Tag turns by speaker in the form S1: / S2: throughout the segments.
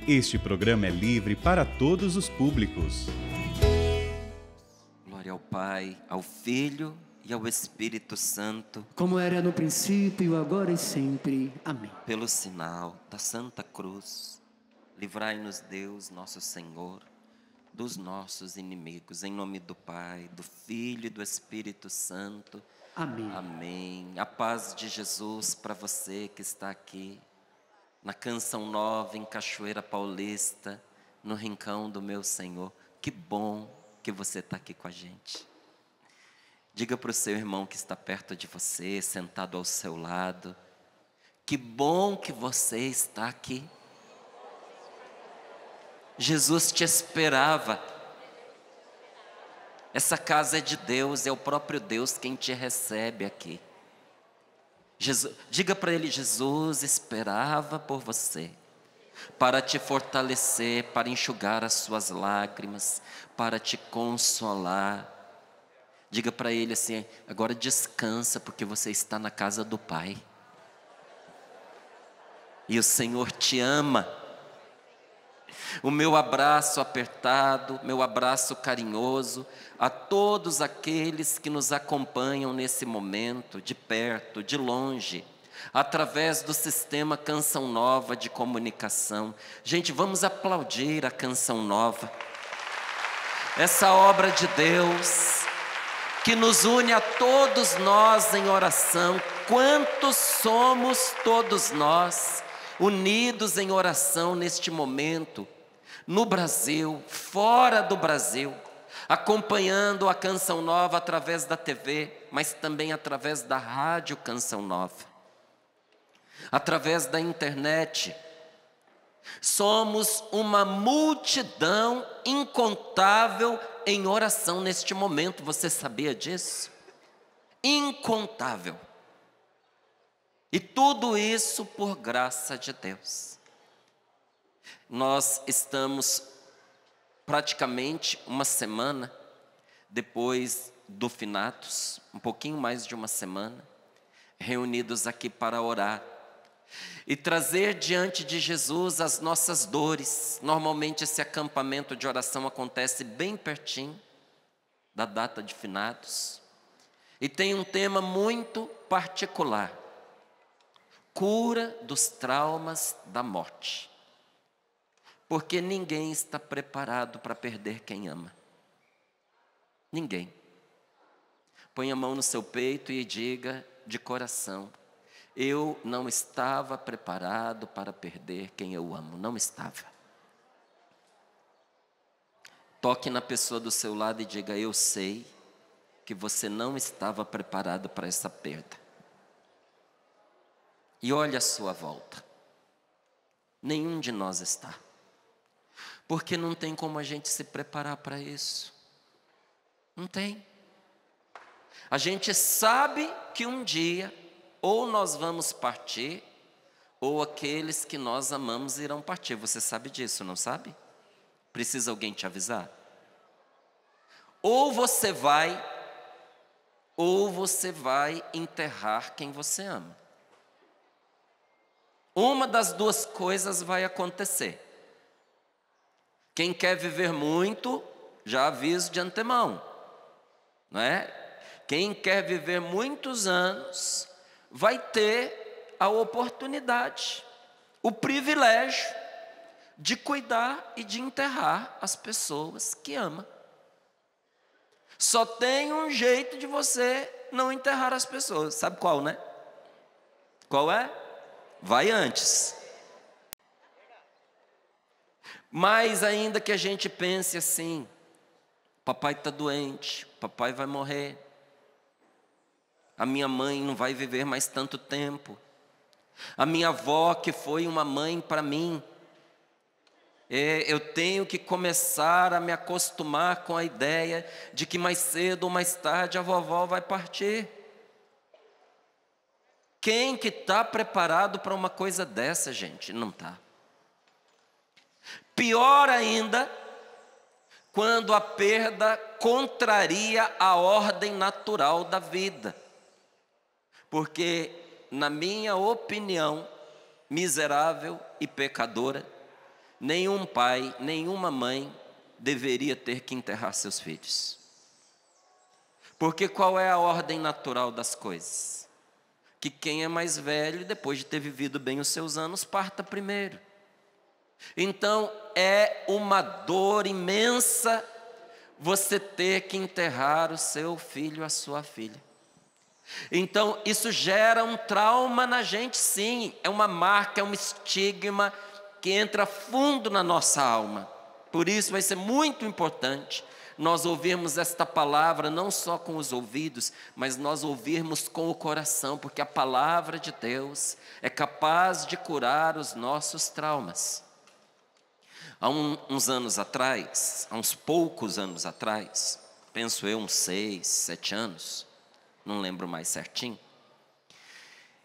S1: Este programa é livre para todos os públicos.
S2: Glória ao Pai, ao Filho e ao Espírito Santo.
S3: Como era no princípio, agora e sempre. Amém.
S2: Pelo sinal da Santa Cruz, livrai-nos Deus, nosso Senhor, dos nossos inimigos. Em nome do Pai, do Filho e do Espírito Santo.
S3: Amém.
S2: Amém. A paz de Jesus para você que está aqui na Canção Nova, em Cachoeira Paulista, no Rincão do meu Senhor. Que bom que você está aqui com a gente. Diga para o seu irmão que está perto de você, sentado ao seu lado, que bom que você está aqui. Jesus te esperava. Essa casa é de Deus, é o próprio Deus quem te recebe aqui. Diga para ele: Jesus esperava por você, para te fortalecer, para enxugar as suas lágrimas, para te consolar. Diga para ele assim: agora descansa, porque você está na casa do Pai. E o Senhor te ama. O meu abraço apertado, meu abraço carinhoso a todos aqueles que nos acompanham nesse momento, de perto, de longe, através do sistema Canção Nova de comunicação. Gente, vamos aplaudir a Canção Nova. Essa obra de Deus que nos une a todos nós em oração. Quantos somos todos nós unidos em oração neste momento, no Brasil, fora do Brasil, acompanhando a Canção Nova através da TV, mas também através da rádio Canção Nova, através da internet. Somos uma multidão incontável em oração neste momento. Você sabia disso? Incontável. E tudo isso por graça de Deus. Nós estamos praticamente uma semana depois do finados, um pouquinho mais de uma semana, reunidos aqui para orar e trazer diante de Jesus as nossas dores. Normalmente esse acampamento de oração acontece bem pertinho da data de finados e tem um tema muito particular: cura dos traumas da morte. Porque ninguém está preparado para perder quem ama. Ninguém. Põe a mão no seu peito e diga de coração: eu não estava preparado para perder quem eu amo. Não estava. Toque na pessoa do seu lado e diga: eu sei que você não estava preparado para essa perda. E olhe à sua volta. Nenhum de nós está. Porque não tem como a gente se preparar para isso. Não tem. A gente sabe que um dia, ou nós vamos partir, ou aqueles que nós amamos irão partir. Você sabe disso, não sabe? Precisa alguém te avisar? Ou você vai enterrar quem você ama. Uma das duas coisas vai acontecer. Quem quer viver muito, já aviso de antemão, não é? Quem quer viver muitos anos, vai ter a oportunidade, o privilégio de cuidar e de enterrar as pessoas que ama. Só tem um jeito de você não enterrar as pessoas, sabe qual, né? Qual é? Vai antes. Mas ainda que a gente pense assim: papai está doente, papai vai morrer, a minha mãe não vai viver mais tanto tempo, a minha avó que foi uma mãe para mim, eu tenho que começar a me acostumar com a ideia de que mais cedo ou mais tarde a vovó vai partir. Quem que está preparado para uma coisa dessa, gente? Não está. Pior ainda, quando a perda contraria a ordem natural da vida. Porque, na minha opinião miserável e pecadora, nenhum pai, nenhuma mãe deveria ter que enterrar seus filhos. Porque qual é a ordem natural das coisas? Que quem é mais velho, depois de ter vivido bem os seus anos, parta primeiro. Então é uma dor imensa você ter que enterrar o seu filho, a sua filha. Então isso gera um trauma na gente, sim, é uma marca, é um estigma que entra fundo na nossa alma. Por isso vai ser muito importante nós ouvirmos esta palavra não só com os ouvidos, mas nós ouvirmos com o coração, porque a palavra de Deus é capaz de curar os nossos traumas. Há uns anos atrás, há uns poucos anos atrás, penso eu uns 6, 7 anos, não lembro mais certinho,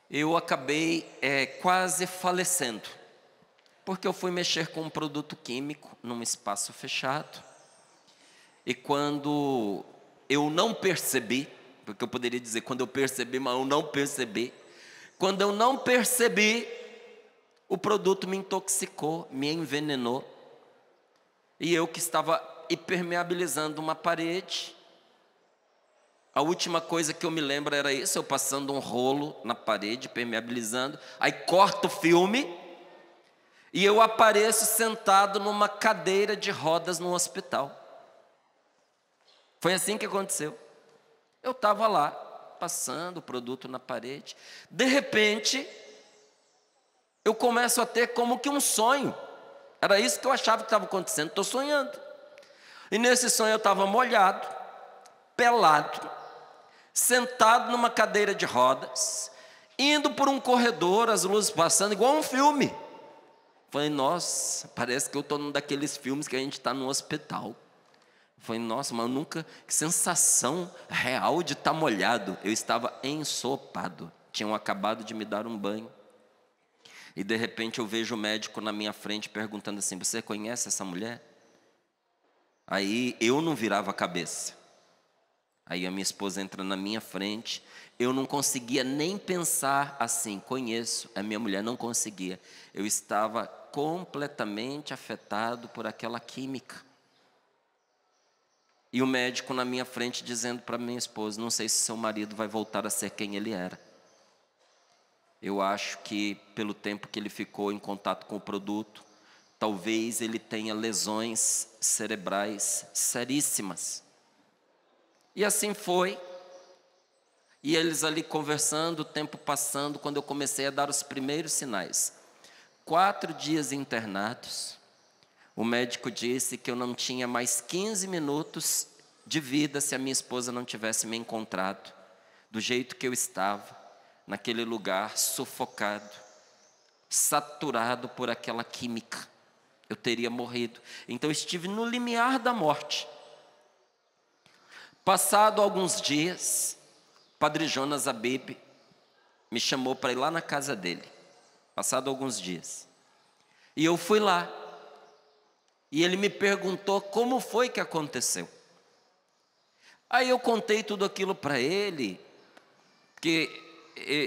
S2: eu acabei quase falecendo, porque eu fui mexer com um produto químico num espaço fechado, e quando eu não percebi, porque eu poderia dizer quando eu percebi, mas eu não percebi, quando eu não percebi, o produto me intoxicou, me envenenou, e eu que estava impermeabilizando uma parede, a última coisa que eu me lembro era isso, eu passando um rolo na parede, permeabilizando, aí corto o filme, e eu apareço sentado numa cadeira de rodas no hospital. Foi assim que aconteceu. Eu estava lá, passando o produto na parede, de repente, eu começo a ter como que um sonho. Era isso que eu achava que estava acontecendo, estou sonhando. E nesse sonho eu estava molhado, pelado, sentado numa cadeira de rodas, indo por um corredor, as luzes passando, igual um filme. Falei, nossa, parece que eu estou num daqueles filmes que a gente está no hospital. Falei, nossa, mas nunca, que sensação real de estar molhado. Eu estava ensopado, tinham acabado de me dar um banho. E de repente eu vejo o médico na minha frente perguntando assim, você conhece essa mulher? Aí eu não virava a cabeça. Aí a minha esposa entra na minha frente, eu não conseguia nem pensar assim, conheço, a minha mulher não conseguia. Eu estava completamente afetado por aquela química. E o médico na minha frente dizendo para minha esposa, não sei se seu marido vai voltar a ser quem ele era. Eu acho que pelo tempo que ele ficou em contato com o produto, talvez ele tenha lesões cerebrais seríssimas. E assim foi. E eles ali conversando, o tempo passando, quando eu comecei a dar os primeiros sinais. 4 dias internados. O médico disse que eu não tinha mais 15 minutos de vida se a minha esposa não tivesse me encontrado, do jeito que eu estava, naquele lugar sufocado, saturado por aquela química. Eu teria morrido. Então eu estive no limiar da morte. Passado alguns dias, Padre Jonas Abib me chamou para ir lá na casa dele. Passado alguns dias. E eu fui lá. E ele me perguntou como foi que aconteceu. Aí eu contei tudo aquilo para ele, que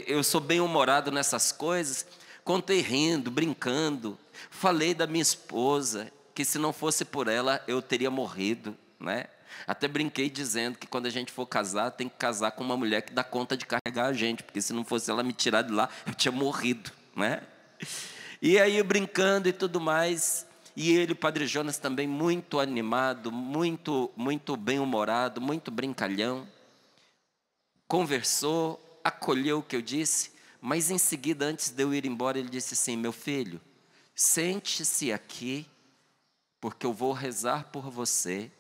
S2: eu sou bem humorado nessas coisas. Contei rindo, brincando. Falei da minha esposa, que se não fosse por ela eu teria morrido, né? Até brinquei dizendo que quando a gente for casar, tem que casar com uma mulher que dá conta de carregar a gente, porque se não fosse ela me tirar de lá, eu tinha morrido, né? E aí eu brincando e tudo mais. E ele, o Padre Jonas, também muito animado, muito bem-humorado, muito brincalhão. Conversou, acolheu o que eu disse, mas em seguida, antes de eu ir embora, ele disse assim, meu filho, sente-se aqui, porque eu vou rezar por você,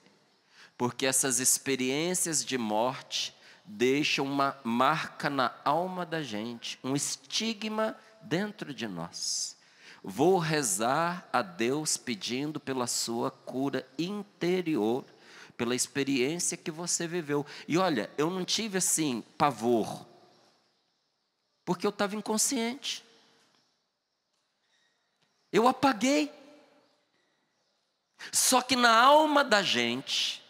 S2: porque essas experiências de morte deixam uma marca na alma da gente, um estigma dentro de nós. Vou rezar a Deus pedindo pela sua cura interior, pela experiência que você viveu. E olha, eu não tive assim pavor, porque eu estava inconsciente. Eu apaguei. Só que na alma da gente,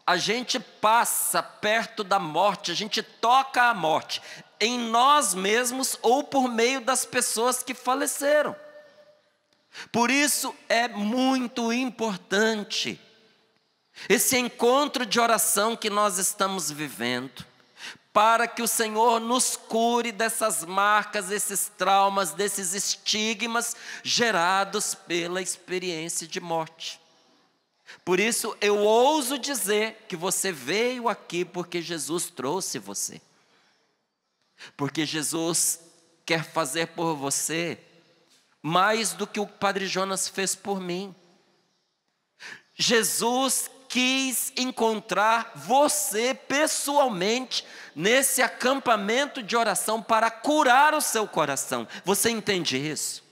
S2: a gente passa perto da morte, a gente toca a morte, em nós mesmos ou por meio das pessoas que faleceram. Por isso é muito importante esse encontro de oração que nós estamos vivendo, para que o Senhor nos cure dessas marcas, desses traumas, desses estigmas gerados pela experiência de morte. Por isso eu ouso dizer que você veio aqui porque Jesus trouxe você. Porque Jesus quer fazer por você mais do que o Padre Jonas fez por mim. Jesus quis encontrar você pessoalmente nesse acampamento de oração para curar o seu coração. Você entende isso?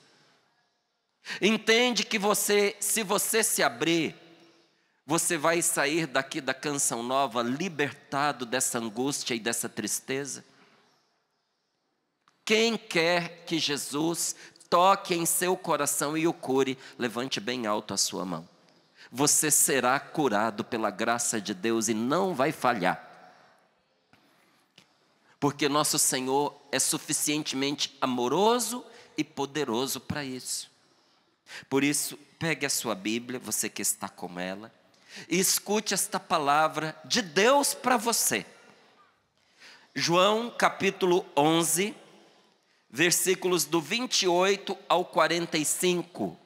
S2: Entende que se você se abrir, você vai sair daqui da Canção Nova libertado dessa angústia e dessa tristeza? Quem quer que Jesus toque em seu coração e o cure, levante bem alto a sua mão. Você será curado pela graça de Deus e não vai falhar. Porque nosso Senhor é suficientemente amoroso e poderoso para isso. Por isso, pegue a sua Bíblia, você que está com ela, e escute esta palavra de Deus para você. João capítulo 11, versículos do 28 ao 45.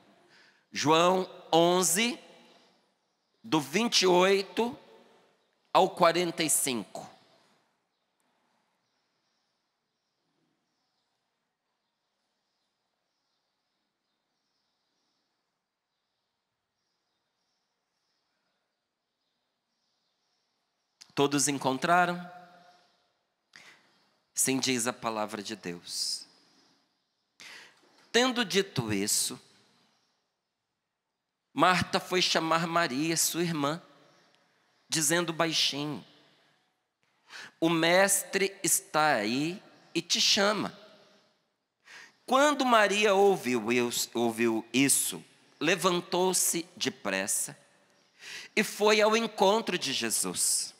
S2: João 11, do 28 ao 45. Todos encontraram? Sim, diz a palavra de Deus. Tendo dito isso, Marta foi chamar Maria, sua irmã, dizendo baixinho: o mestre está aí e te chama. Quando Maria ouviu isso, levantou-se depressa e foi ao encontro de Jesus.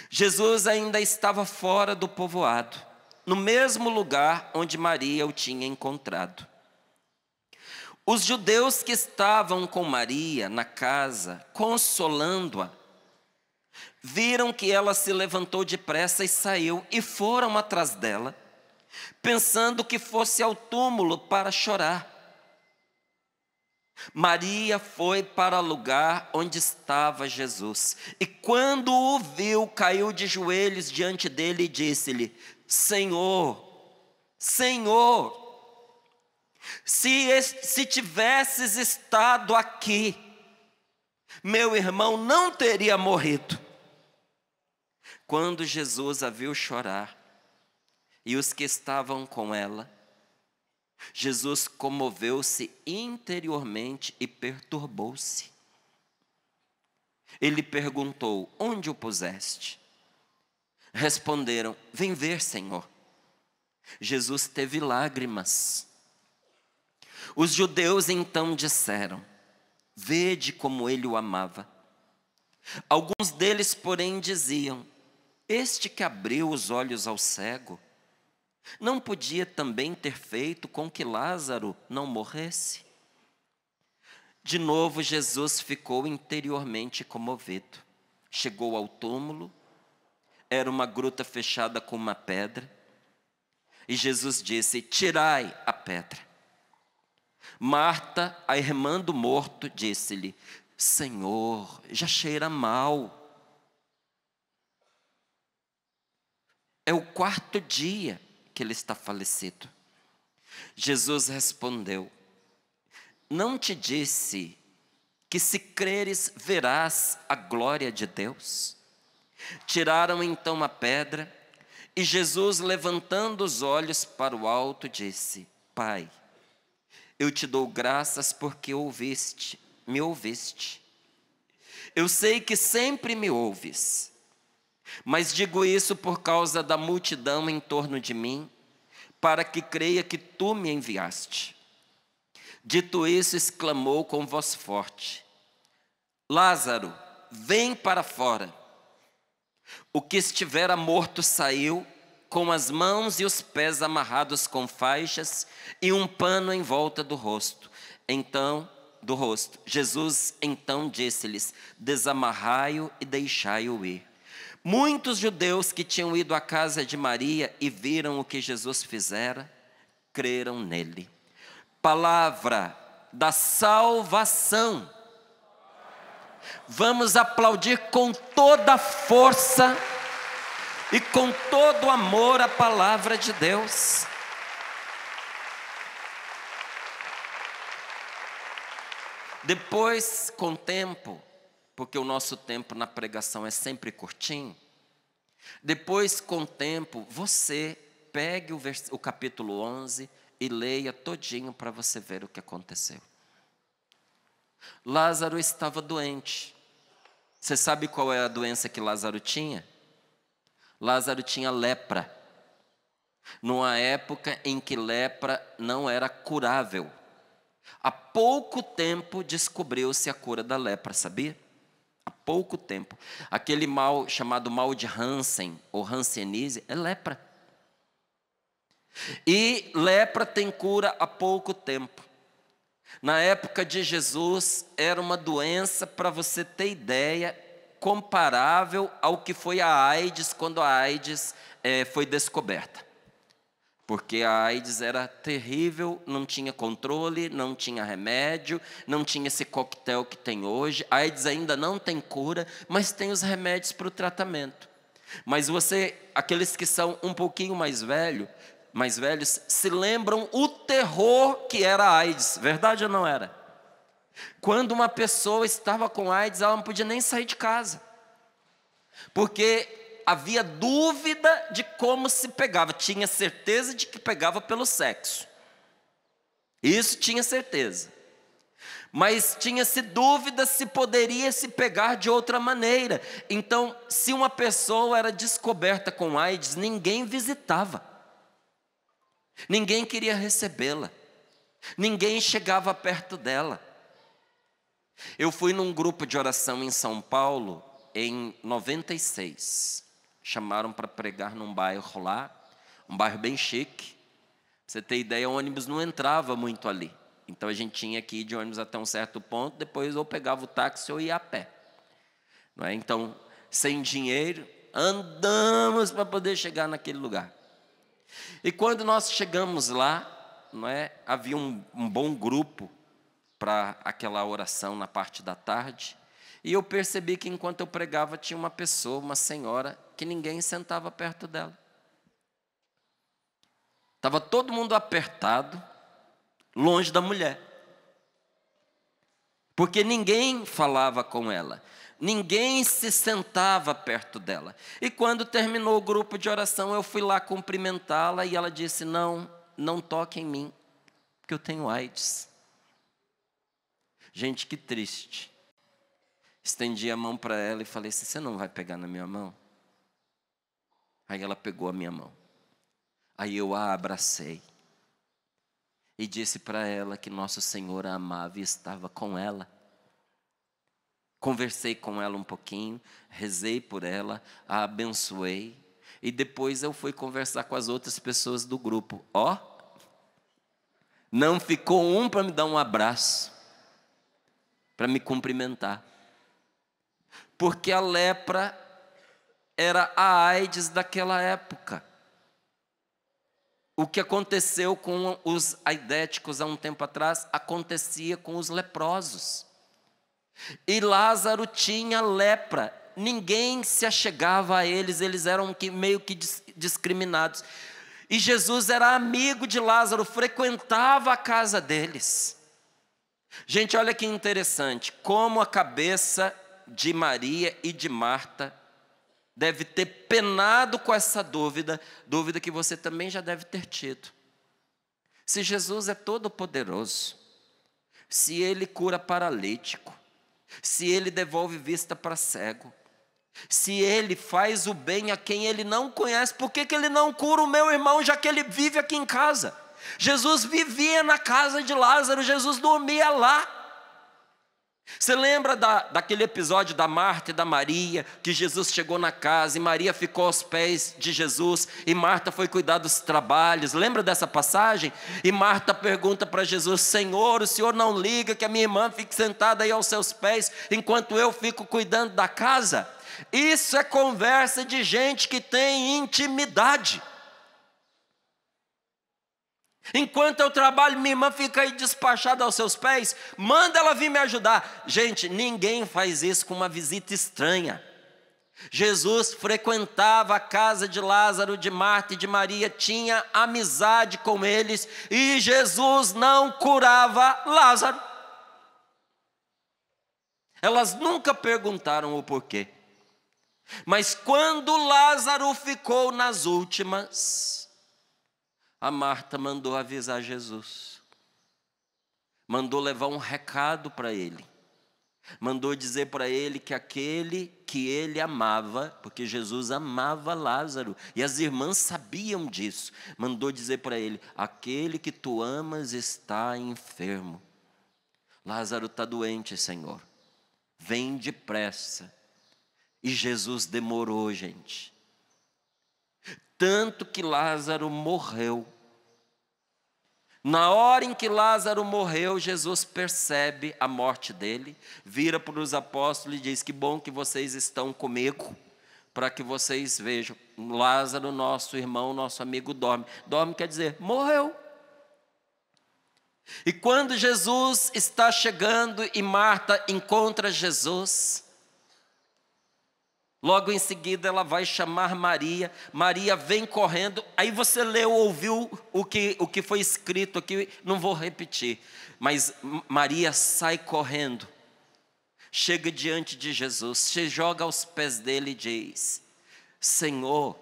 S2: Jesus ainda estava fora do povoado, no mesmo lugar onde Maria o tinha encontrado. Os judeus que estavam com Maria na casa, consolando-a, viram que ela se levantou depressa e saiu, e foram atrás dela, pensando que fosse ao túmulo para chorar. Maria foi para o lugar onde estava Jesus, e quando o viu, caiu de joelhos diante dele e disse-lhe: Senhor, Senhor, se tivesses estado aqui, meu irmão não teria morrido. Quando Jesus a viu chorar, e os que estavam com ela, Jesus comoveu-se interiormente e perturbou-se. Ele perguntou: onde o puseste? Responderam: vem ver, Senhor. Jesus teve lágrimas. Os judeus então disseram: vede como ele o amava. Alguns deles, porém, diziam: este que abriu os olhos ao cego, não podia também ter feito com que Lázaro não morresse? De novo Jesus ficou interiormente comovido. Chegou ao túmulo, era uma gruta fechada com uma pedra, e Jesus disse: tirai a pedra. Marta, a irmã do morto, disse-lhe: Senhor, já cheira mal. É o 4º dia que ele está falecido. Jesus respondeu: não te disse que se creres verás a glória de Deus? Tiraram então a pedra, e Jesus, levantando os olhos para o alto, disse: Pai, eu te dou graças porque me ouviste. Eu sei que sempre me ouves, mas digo isso por causa da multidão em torno de mim, para que creia que tu me enviaste. Dito isso, exclamou com voz forte: Lázaro, vem para fora. O que estivera morto saiu, com as mãos e os pés amarrados com faixas e um pano em volta do rosto. Jesus então disse-lhes: desamarrai-o e deixai-o ir. Muitos judeus que tinham ido à casa de Maria e viram o que Jesus fizera, creram nele. Palavra da salvação. Vamos aplaudir com toda a força e com todo o amor a palavra de Deus. Depois, com o tempo, porque o nosso tempo na pregação é sempre curtinho, depois, com o tempo, você pegue o capítulo 11 e leia todinho para você ver o que aconteceu. Lázaro estava doente. Você sabe qual é a doença que Lázaro tinha? Lázaro tinha lepra. Numa época em que lepra não era curável. Há pouco tempo descobriu-se a cura da lepra, sabia? Há pouco tempo. Aquele mal chamado mal de Hansen, ou hanseníase, é lepra. E lepra tem cura há pouco tempo. Na época de Jesus, era uma doença, para você ter ideia, comparável ao que foi a AIDS, quando a AIDS foi descoberta. Porque a AIDS era terrível, não tinha controle, não tinha remédio, não tinha esse coquetel que tem hoje. A AIDS ainda não tem cura, mas tem os remédios para o tratamento. Mas aqueles que são um pouquinho mais velhos, se lembram o terror que era a AIDS, verdade ou não era? Quando uma pessoa estava com AIDS, ela não podia nem sair de casa, porque havia dúvida de como se pegava. Tinha certeza de que pegava pelo sexo, isso tinha certeza, mas tinha-se dúvida se poderia se pegar de outra maneira. Então, se uma pessoa era descoberta com AIDS, ninguém visitava, ninguém queria recebê-la, ninguém chegava perto dela. Eu fui num grupo de oração em São Paulo em 96. Chamaram para pregar num bairro lá, um bairro bem chique. Pra você ter ideia, o ônibus não entrava muito ali. Então a gente tinha que ir de ônibus até um certo ponto, depois ou pegava o táxi ou ia a pé. Não é? Então, sem dinheiro, andamos para poder chegar naquele lugar. E quando nós chegamos lá, não é, havia um bom grupo para aquela oração na parte da tarde. E eu percebi que enquanto eu pregava tinha uma pessoa, uma senhora, que ninguém sentava perto dela. Estava todo mundo apertado, longe da mulher. Porque ninguém falava com ela, ninguém se sentava perto dela. E quando terminou o grupo de oração, eu fui lá cumprimentá-la e ela disse: não toque em mim, porque eu tenho AIDS. Gente, que triste. Estendi a mão para ela e falei assim: você não vai pegar na minha mão? Aí ela pegou a minha mão. Aí eu a abracei e disse para ela que Nosso Senhor a amava e estava com ela. Conversei com ela um pouquinho, rezei por ela, a abençoei. E depois eu fui conversar com as outras pessoas do grupo. Não ficou um para me dar um abraço, para me cumprimentar. Porque a lepra era a AIDS daquela época. O que aconteceu com os aidéticos há um tempo atrás, acontecia com os leprosos. E Lázaro tinha lepra, ninguém se achegava a eles, eles eram meio que discriminados. E Jesus era amigo de Lázaro, frequentava a casa deles. Gente, olha que interessante, como a cabeça de Maria e de Marta deve ter penado com essa dúvida que você também já deve ter tido. Se Jesus é todo poderoso, se Ele cura paralítico, se Ele devolve vista para cego, se Ele faz o bem a quem Ele não conhece, por que Ele não cura o meu irmão, já que Ele vive aqui em casa? Jesus vivia na casa de Lázaro, Jesus dormia lá. Você lembra daquele episódio da Marta e da Maria, que Jesus chegou na casa e Maria ficou aos pés de Jesus e Marta foi cuidar dos trabalhos? Lembra dessa passagem? E Marta pergunta para Jesus: Senhor, o Senhor não liga que a minha irmã fique sentada aí aos seus pés enquanto eu fico cuidando da casa? Isso é conversa de gente que tem intimidade. Enquanto eu trabalho, minha irmã fica aí despachada aos seus pés, manda ela vir me ajudar. Gente, ninguém faz isso com uma visita estranha. Jesus frequentava a casa de Lázaro, de Marta e de Maria, tinha amizade com eles, e Jesus não curava Lázaro. Elas nunca perguntaram o porquê. Mas quando Lázaro ficou nas últimas, a Marta mandou avisar Jesus, mandou levar um recado para ele, mandou dizer para ele que aquele que ele amava, porque Jesus amava Lázaro, e as irmãs sabiam disso, mandou dizer para ele: aquele que tu amas está enfermo. Lázaro está doente, Senhor, vem depressa. E Jesus demorou, gente. Tanto que Lázaro morreu. Na hora em que Lázaro morreu, Jesus percebe a morte dele, vira para os apóstolos e diz: que bom que vocês estão comigo, para que vocês vejam, Lázaro, nosso irmão, nosso amigo, dorme. Dorme quer dizer, morreu. E quando Jesus está chegando e Marta encontra Jesus, logo em seguida ela vai chamar Maria. Maria vem correndo. Aí você leu, ouviu o que foi escrito aqui, não vou repetir. Mas Maria sai correndo, chega diante de Jesus, se joga aos pés dele e diz: Senhor,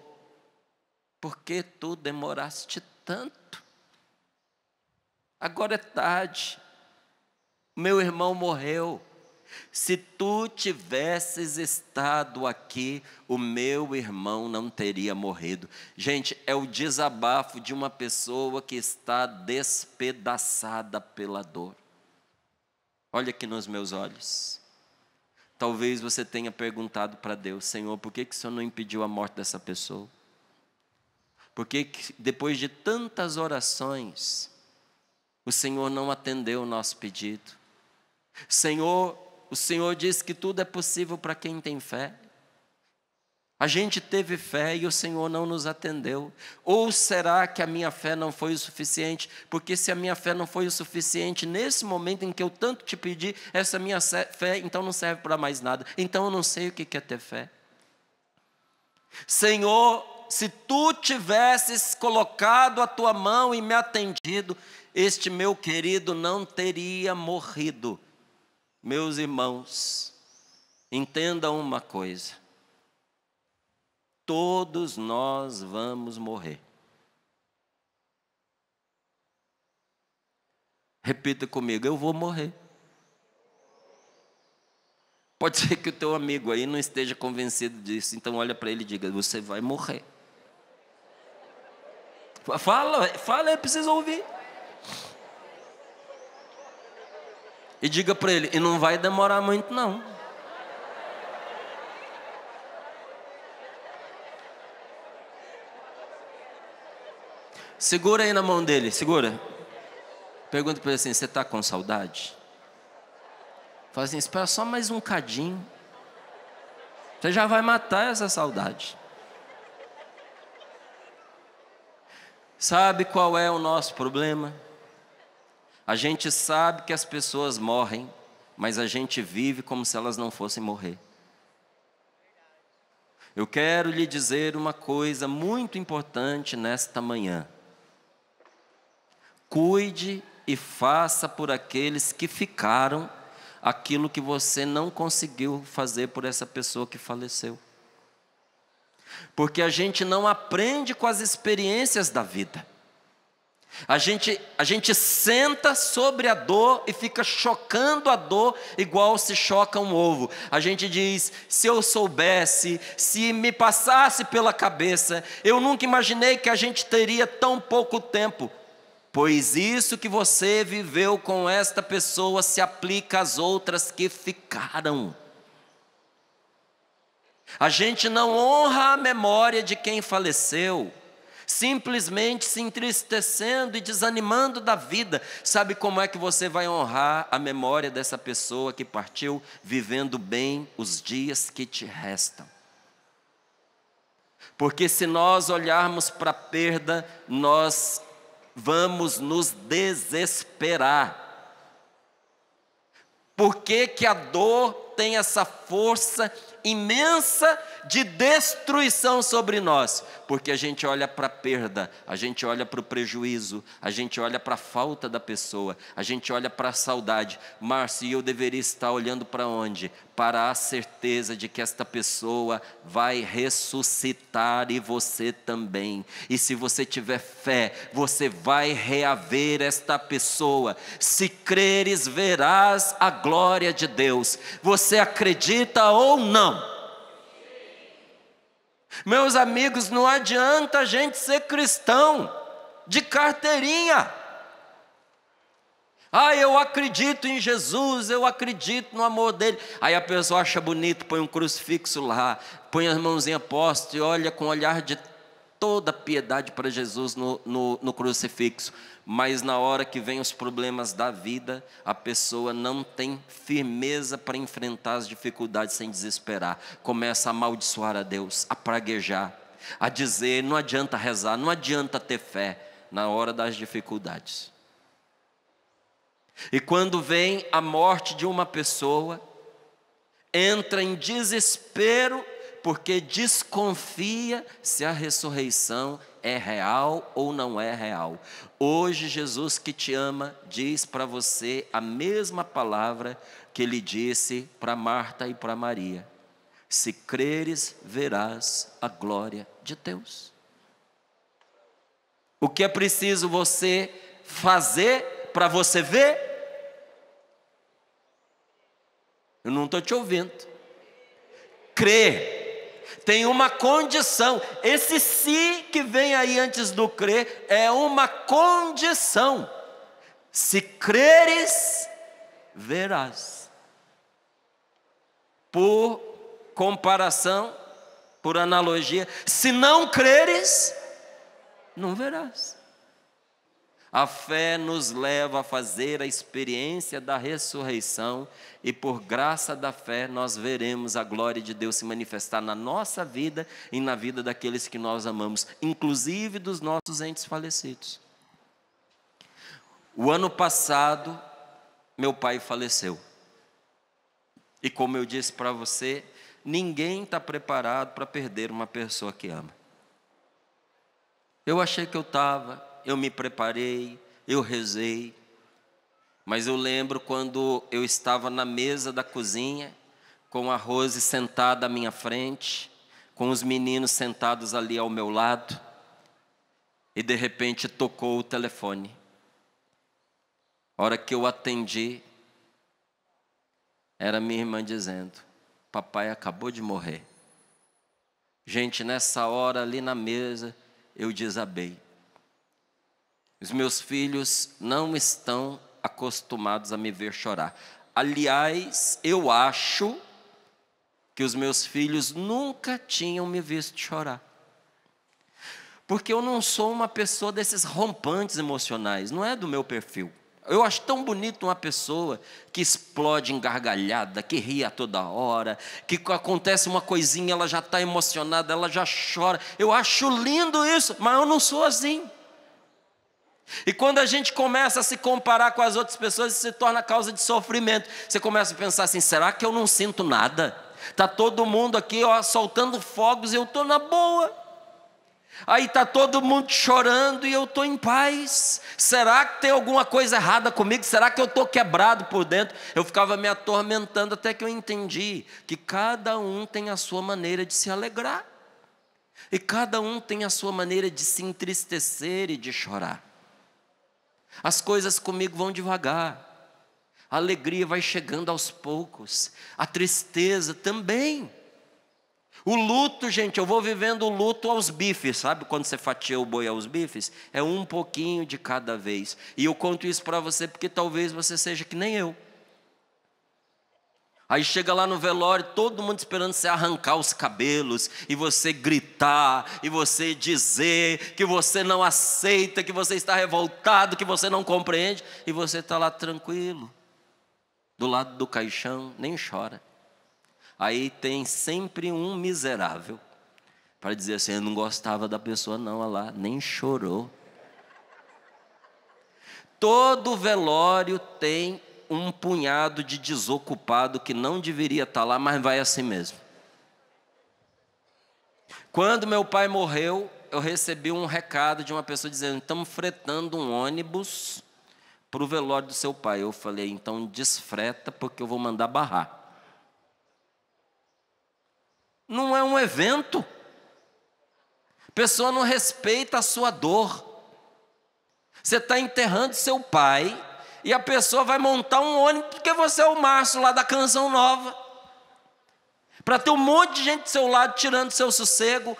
S2: por que tu demoraste tanto? Agora é tarde, meu irmão morreu. Se tu tivesses estado aqui, o meu irmão não teria morrido. Gente, é o desabafo de uma pessoa que está despedaçada pela dor. Olha aqui nos meus olhos. Talvez você tenha perguntado para Deus: Senhor, por que o Senhor não impediu a morte dessa pessoa? Por que depois de tantas orações, o Senhor não atendeu o nosso pedido? Senhor, o Senhor diz que tudo é possível para quem tem fé. A gente teve fé e o Senhor não nos atendeu. Ou será que a minha fé não foi o suficiente? Porque se a minha fé não foi o suficiente, nesse momento em que eu tanto te pedi, essa minha fé então não serve para mais nada. Então eu não sei o que é ter fé. Senhor, se tu tivesses colocado a tua mão e me atendido, este meu querido não teria morrido. Meus irmãos, entendam uma coisa: todos nós vamos morrer. Repita comigo: eu vou morrer. Pode ser que o teu amigo aí não esteja convencido disso, então olha para ele e diga: você vai morrer. Fala, eu preciso ouvir. E diga para ele: e não vai demorar muito não. Segura aí na mão dele, segura. Pergunta para ele assim: você está com saudade? Fala assim: espera só mais um cadinho. Você já vai matar essa saudade. Sabe qual é o nosso problema? A gente sabe que as pessoas morrem, mas a gente vive como se elas não fossem morrer. Eu quero lhe dizer uma coisa muito importante nesta manhã. Cuide e faça por aqueles que ficaram aquilo que você não conseguiu fazer por essa pessoa que faleceu. Porque a gente não aprende com as experiências da vida. A gente senta sobre a dor e fica chocando a dor igual se choca um ovo. A gente diz: se eu soubesse, se me passasse pela cabeça, eu nunca imaginei que a gente teria tão pouco tempo. pois isso que você viveu com esta pessoa se aplica às outras que ficaram. A gente não honra a memória de quem faleceu, simplesmente se entristecendo e desanimando da vida. Sabe como é que você vai honrar a memória dessa pessoa que partiu? Vivendo bem os dias que te restam. Porque se nós olharmos para a perda, nós vamos nos desesperar. Por que que a dor tem essa força imensa de destruição sobre nós? Porque a gente olha para a perda, a gente olha para o prejuízo, a gente olha para a falta da pessoa, a gente olha para a saudade. Márcio, eu deveria estar olhando para onde? Para a certeza de que esta pessoa vai ressuscitar e você também. E se você tiver fé, você vai reaver esta pessoa. Se creres, verás a glória de Deus. Você acredita ou não? Meus amigos, não adianta a gente ser cristão de carteirinha. Eu acredito em Jesus, eu acredito no amor dele. Aí a pessoa acha bonito, põe um crucifixo lá, põe as mãozinhas postas e olha com um olhar de toda piedade para Jesus no crucifixo. Mas na hora que vem os problemas da vida, a pessoa não tem firmeza para enfrentar as dificuldades sem desesperar. Começa a amaldiçoar a Deus, a praguejar, a dizer, não adianta rezar, não adianta ter fé na hora das dificuldades. E quando vem a morte de uma pessoa, entra em desespero, porque desconfia se a ressurreição é real ou não é real. Hoje Jesus que te ama diz para você a mesma palavra que ele disse para Marta e para Maria: se creres, verás a glória de Deus. O que é preciso você fazer para você ver? Eu não estou te ouvindo. Crer. Tem uma condição. Esse se que vem aí antes do crer é uma condição. Se creres, verás. Por comparação, por analogia, se não creres, não verás. A fé nos leva a fazer a experiência da ressurreição e por graça da fé nós veremos a glória de Deus se manifestar na nossa vida e na vida daqueles que nós amamos, inclusive dos nossos entes falecidos. O ano passado, meu pai faleceu. E como eu disse para você, ninguém está preparado para perder uma pessoa que ama. Eu achei que eu estava, eu me preparei, eu rezei, mas eu lembro quando eu estava na mesa da cozinha, com a Rose sentada à minha frente, com os meninos sentados ali ao meu lado, e de repente tocou o telefone. A hora que eu atendi, era minha irmã dizendo: papai acabou de morrer. Gente, nessa hora ali na mesa, eu desabei. Os meus filhos não estão acostumados a me ver chorar. Aliás, eu acho que os meus filhos nunca tinham me visto chorar. Porque eu não sou uma pessoa desses rompantes emocionais, não é do meu perfil. Eu acho tão bonito uma pessoa que explode em gargalhada, que ri a toda hora, que acontece uma coisinha, ela já está emocionada, ela já chora. Eu acho lindo isso, mas eu não sou assim. E quando a gente começa a se comparar com as outras pessoas, isso se torna causa de sofrimento. Você começa a pensar assim: será que eu não sinto nada? Está todo mundo aqui soltando fogos e eu estou na boa. Aí está todo mundo chorando e eu estou em paz. Será que tem alguma coisa errada comigo? Será que eu estou quebrado por dentro? Eu ficava me atormentando até que eu entendi que cada um tem a sua maneira de se alegrar. E cada um tem a sua maneira de se entristecer e de chorar. As coisas comigo vão devagar. A alegria vai chegando aos poucos. A tristeza também. O luto, gente, eu vou vivendo o luto aos bifes, sabe? Quando você fatia o boi aos bifes, é um pouquinho de cada vez. E eu conto isso para você porque talvez você seja que nem eu. Aí chega lá no velório, todo mundo esperando você arrancar os cabelos, e você gritar, e você dizer que você não aceita, que você está revoltado, que você não compreende, e você está lá tranquilo, do lado do caixão, nem chora. Aí tem sempre um miserável, para dizer assim, eu não gostava da pessoa não, olha lá, nem chorou. Todo velório tem um punhado de desocupado que não deveria estar lá, mas vai assim mesmo. Quando meu pai morreu, eu recebi um recado de uma pessoa dizendo, estamos fretando um ônibus para o velório do seu pai. Eu falei, então desfreta porque eu vou mandar barrar. Não é um evento. A pessoa não respeita a sua dor. Você está enterrando seu pai e a pessoa vai montar um ônibus porque você é o Márcio lá da Canção Nova. Para ter um monte de gente do seu lado tirando seu sossego,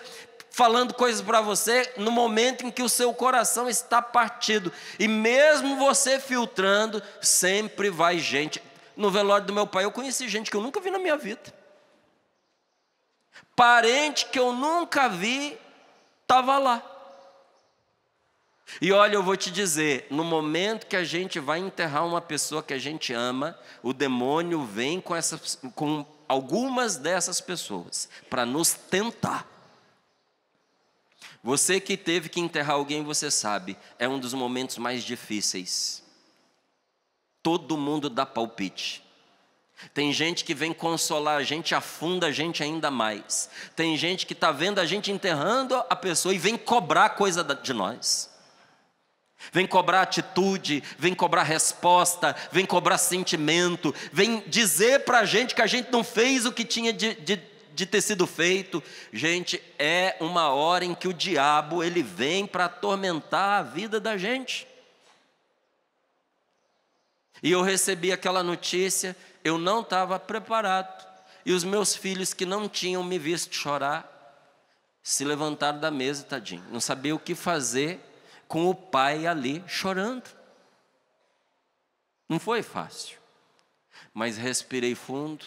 S2: falando coisas para você no momento em que o seu coração está partido. E mesmo você filtrando, sempre vai gente. No velório do meu pai eu conheci gente que eu nunca vi na minha vida. Parente que eu nunca vi, estava lá. E olha, eu vou te dizer, no momento que a gente vai enterrar uma pessoa que a gente ama, o demônio vem com algumas dessas pessoas, para nos tentar. Você que teve que enterrar alguém, você sabe, é um dos momentos mais difíceis. Todo mundo dá palpite. Tem gente que vem consolar a gente, afunda a gente ainda mais. Tem gente que está vendo a gente enterrando a pessoa e vem cobrar coisa de nós. Vem cobrar atitude, vem cobrar resposta, vem cobrar sentimento, vem dizer para a gente que a gente não fez o que tinha de ter sido feito. Gente, é uma hora em que o diabo ele vem para atormentar a vida da gente. E eu recebi aquela notícia, eu não estava preparado. E os meus filhos que não tinham me visto chorar, se levantaram da mesa, tadinho. Não sabia o que fazer com o pai ali chorando. Não foi fácil. Mas respirei fundo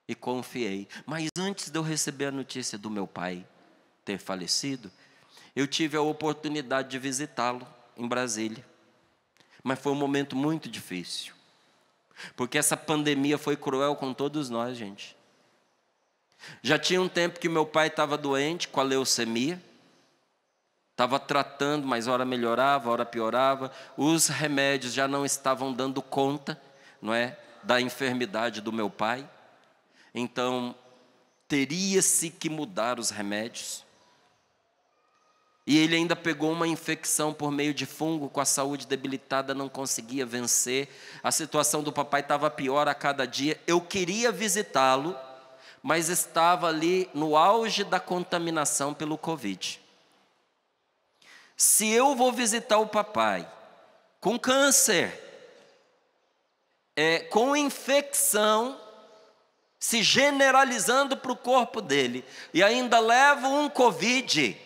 S2: e confiei. Mas antes de eu receber a notícia do meu pai ter falecido, eu tive a oportunidade de visitá-lo em Brasília. Mas foi um momento muito difícil. Porque essa pandemia foi cruel com todos nós, gente. Já tinha um tempo que meu pai estava doente com a leucemia. Estava tratando, mas hora melhorava, hora piorava. Os remédios já não estavam dando conta, não é, da enfermidade do meu pai. Então, teria-se que mudar os remédios. E ele ainda pegou uma infecção por meio de fungo, com a saúde debilitada, não conseguia vencer. A situação do papai estava pior a cada dia. Eu queria visitá-lo, mas estava ali no auge da contaminação pelo Covid. Se eu vou visitar o papai com câncer, com infecção, se generalizando para o corpo dele, e ainda levo um Covid,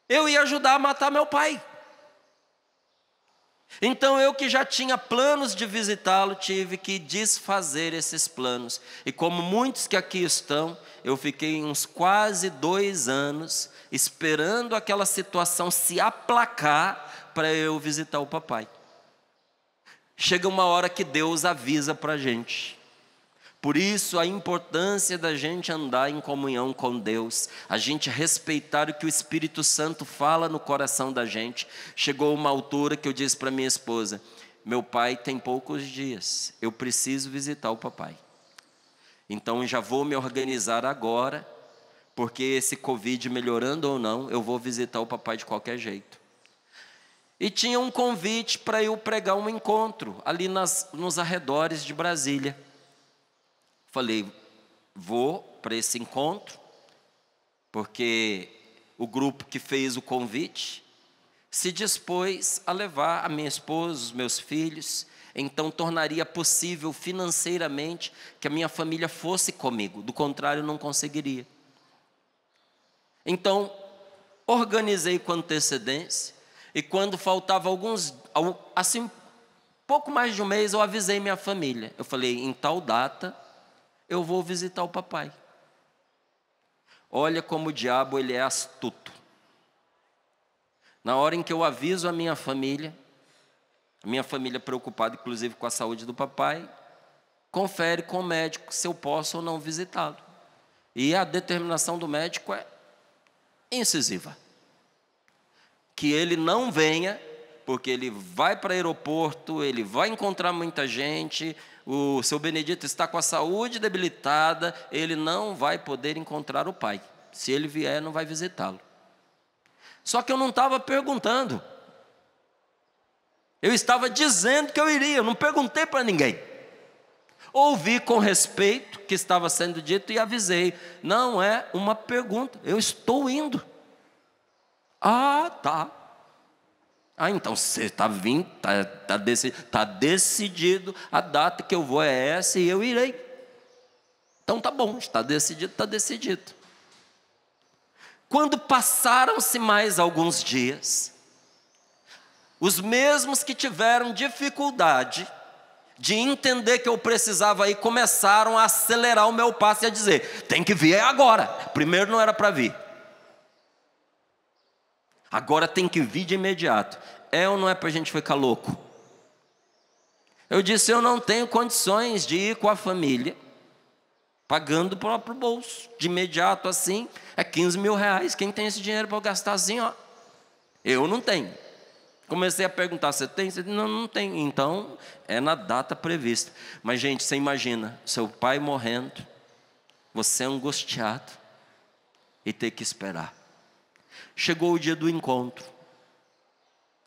S2: eu ia ajudar a matar meu pai. Então eu que já tinha planos de visitá-lo, tive que desfazer esses planos. E como muitos que aqui estão, eu fiquei uns quase 2 anos esperando aquela situação se aplacar para eu visitar o papai. Chega uma hora que Deus avisa para a gente. Por isso a importância da gente andar em comunhão com Deus, a gente respeitar o que o Espírito Santo fala no coração da gente. Chegou uma altura que eu disse para minha esposa, meu pai tem poucos dias, eu preciso visitar o papai. Então já vou me organizar agora, porque esse Covid melhorando ou não, eu vou visitar o papai de qualquer jeito. E tinha um convite para eu pregar um encontro ali nos arredores de Brasília. Falei, vou para esse encontro, porque o grupo que fez o convite se dispôs a levar a minha esposa, os meus filhos. Então tornaria possível financeiramente que a minha família fosse comigo, do contrário não conseguiria. Então organizei com antecedência, e quando faltava assim, pouco mais de um mês, eu avisei minha família. Eu falei, em tal data eu vou visitar o papai. Olha como o diabo ele é astuto. Na hora em que eu aviso a minha família preocupada inclusive com a saúde do papai, confere com o médico se eu posso ou não visitá-lo. E a determinação do médico é incisiva. Que ele não venha, porque ele vai para o aeroporto, ele vai encontrar muita gente, o seu Benedito está com a saúde debilitada, ele não vai poder encontrar o pai. Se ele vier, não vai visitá-lo. Só que eu não estava perguntando. Eu estava dizendo que eu iria, eu não perguntei para ninguém. Ouvi com respeito o que estava sendo dito e avisei. Não é uma pergunta, eu estou indo. Ah, tá. Ah, então você está vindo, está decidido, a data que eu vou é essa e eu irei. Então tá bom, está decidido, está decidido. Quando passaram-se mais alguns dias, os mesmos que tiveram dificuldade de entender que eu precisava ir, começaram a acelerar o meu passo e a dizer, tem que vir agora, primeiro não era para vir. Agora tem que vir de imediato. É ou não é para a gente ficar louco? Eu disse, eu não tenho condições de ir com a família, pagando o próprio bolso. De imediato assim, é 15 mil reais. Quem tem esse dinheiro para gastar assim, ó? Eu não tenho. Comecei a perguntar, você tem? Você disse, não, não tem. Então, é na data prevista. Mas, gente, você imagina, seu pai morrendo, você angustiado e ter que esperar. Chegou o dia do encontro.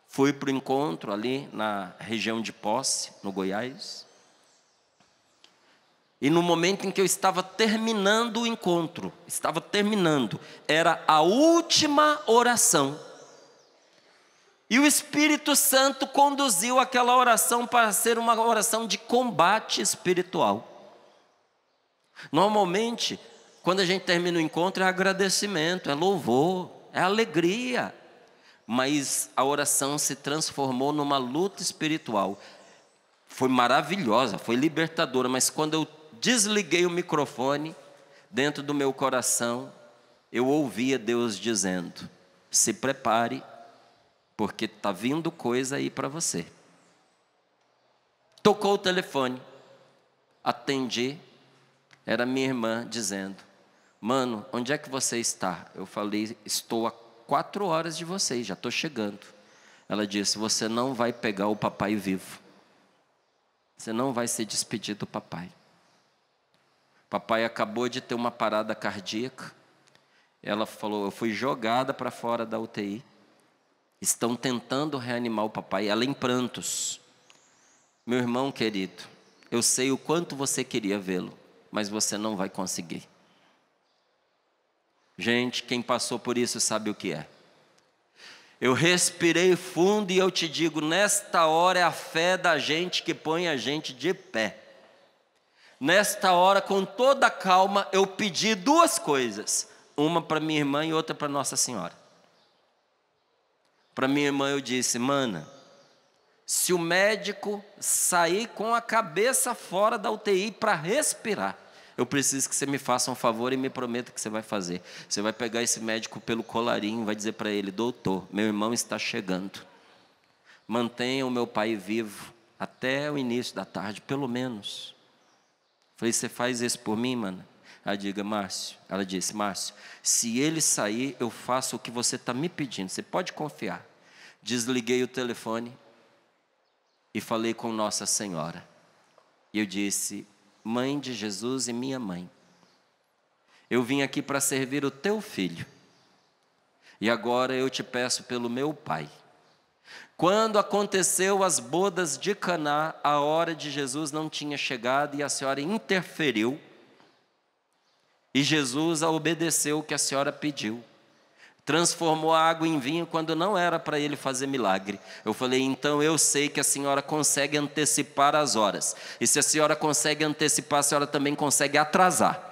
S2: Fui para o encontro ali na região de Posse, no Goiás. E no momento em que eu estava terminando o encontro, era a última oração. E o Espírito Santo conduziu aquela oração para ser uma oração de combate espiritual. Normalmente, quando a gente termina o encontro, é agradecimento, é louvor, é alegria. Mas a oração se transformou numa luta espiritual. Foi maravilhosa, foi libertadora, mas quando eu desliguei o microfone, dentro do meu coração, eu ouvia Deus dizendo, se prepare, porque está vindo coisa aí para você. Tocou o telefone, atendi, era minha irmã dizendo, mano, onde é que você está? Eu falei, estou a 4 horas de vocês, já estou chegando. Ela disse, você não vai pegar o papai vivo. Você não vai se despedir do papai. Papai acabou de ter uma parada cardíaca. Ela falou, eu fui jogada para fora da UTI. Estão tentando reanimar o papai, ela em prantos. Meu irmão querido, eu sei o quanto você queria vê-lo, mas você não vai conseguir. Gente, quem passou por isso sabe o que é. Eu respirei fundo e eu te digo, nesta hora é a fé da gente que põe a gente de pé. Nesta hora, com toda a calma, eu pedi 2 coisas. Uma para minha irmã e outra para Nossa Senhora. Para minha irmã eu disse, mana, se o médico sair com a cabeça fora da UTI para respirar, eu preciso que você me faça um favor e me prometa que você vai fazer. Você vai pegar esse médico pelo colarinho, vai dizer para ele, doutor, meu irmão está chegando. Mantenha o meu pai vivo até o início da tarde, pelo menos. Falei, você faz isso por mim, mano? Ela disse, Márcio, se ele sair, eu faço o que você está me pedindo, você pode confiar. Desliguei o telefone e falei com Nossa Senhora. E eu disse, Mãe de Jesus e minha mãe, eu vim aqui para servir o teu filho. E agora eu te peço pelo meu pai. Quando aconteceu as bodas de Caná, a hora de Jesus não tinha chegado e a senhora interferiu. E Jesus obedeceu o que a senhora pediu. transformou a água em vinho quando não era para ele fazer milagre. Eu falei, então eu sei que a senhora consegue antecipar as horas. E se a senhora consegue antecipar, a senhora também consegue atrasar.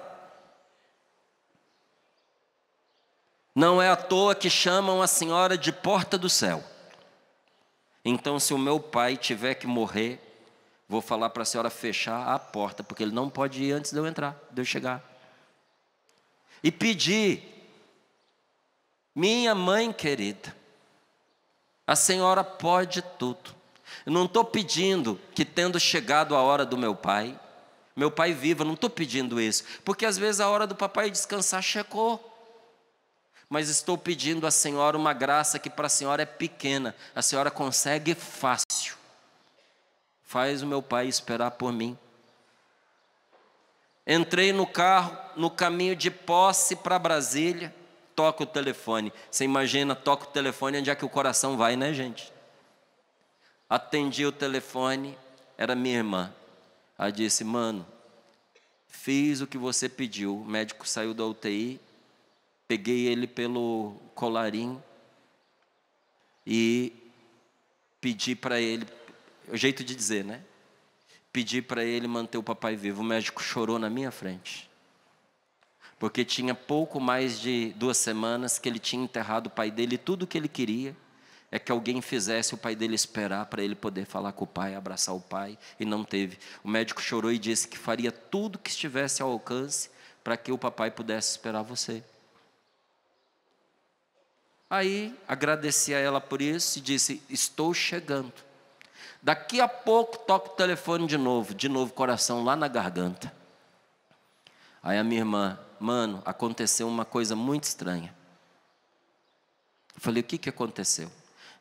S2: Não é à toa que chamam a senhora de porta do céu. Então, se o meu pai tiver que morrer, vou falar para a senhora fechar a porta, porque ele não pode ir antes de eu entrar, de eu chegar. E pedir, minha mãe querida, a senhora pode tudo. Eu não estou pedindo que, tendo chegado a hora do meu pai viva, não estou pedindo isso, porque às vezes a hora do papai descansar chegou. Mas estou pedindo à senhora uma graça que para a senhora é pequena, a senhora consegue fácil. Faz o meu pai esperar por mim. Entrei no carro, no caminho de Posse para Brasília, toca o telefone. Você imagina, toca o telefone, onde é que o coração vai, né, gente? Atendi o telefone, era minha irmã. Ela disse, mano, fiz o que você pediu. O médico saiu da UTI, peguei ele pelo colarinho e pedi para ele, o jeito de dizer, né? Pedi para ele manter o papai vivo. O médico chorou na minha frente, porque tinha pouco mais de 2 semanas que ele tinha enterrado o pai dele, e tudo que ele queria é que alguém fizesse o pai dele esperar para ele poder falar com o pai, abraçar o pai, e não teve. O médico chorou e disse que faria tudo que estivesse ao alcance para que o papai pudesse esperar você. Aí agradeci a ela por isso e disse, estou chegando. Daqui a pouco toca o telefone de novo coração lá na garganta. Aí a minha irmã, mano, aconteceu uma coisa muito estranha. Eu falei, o que aconteceu?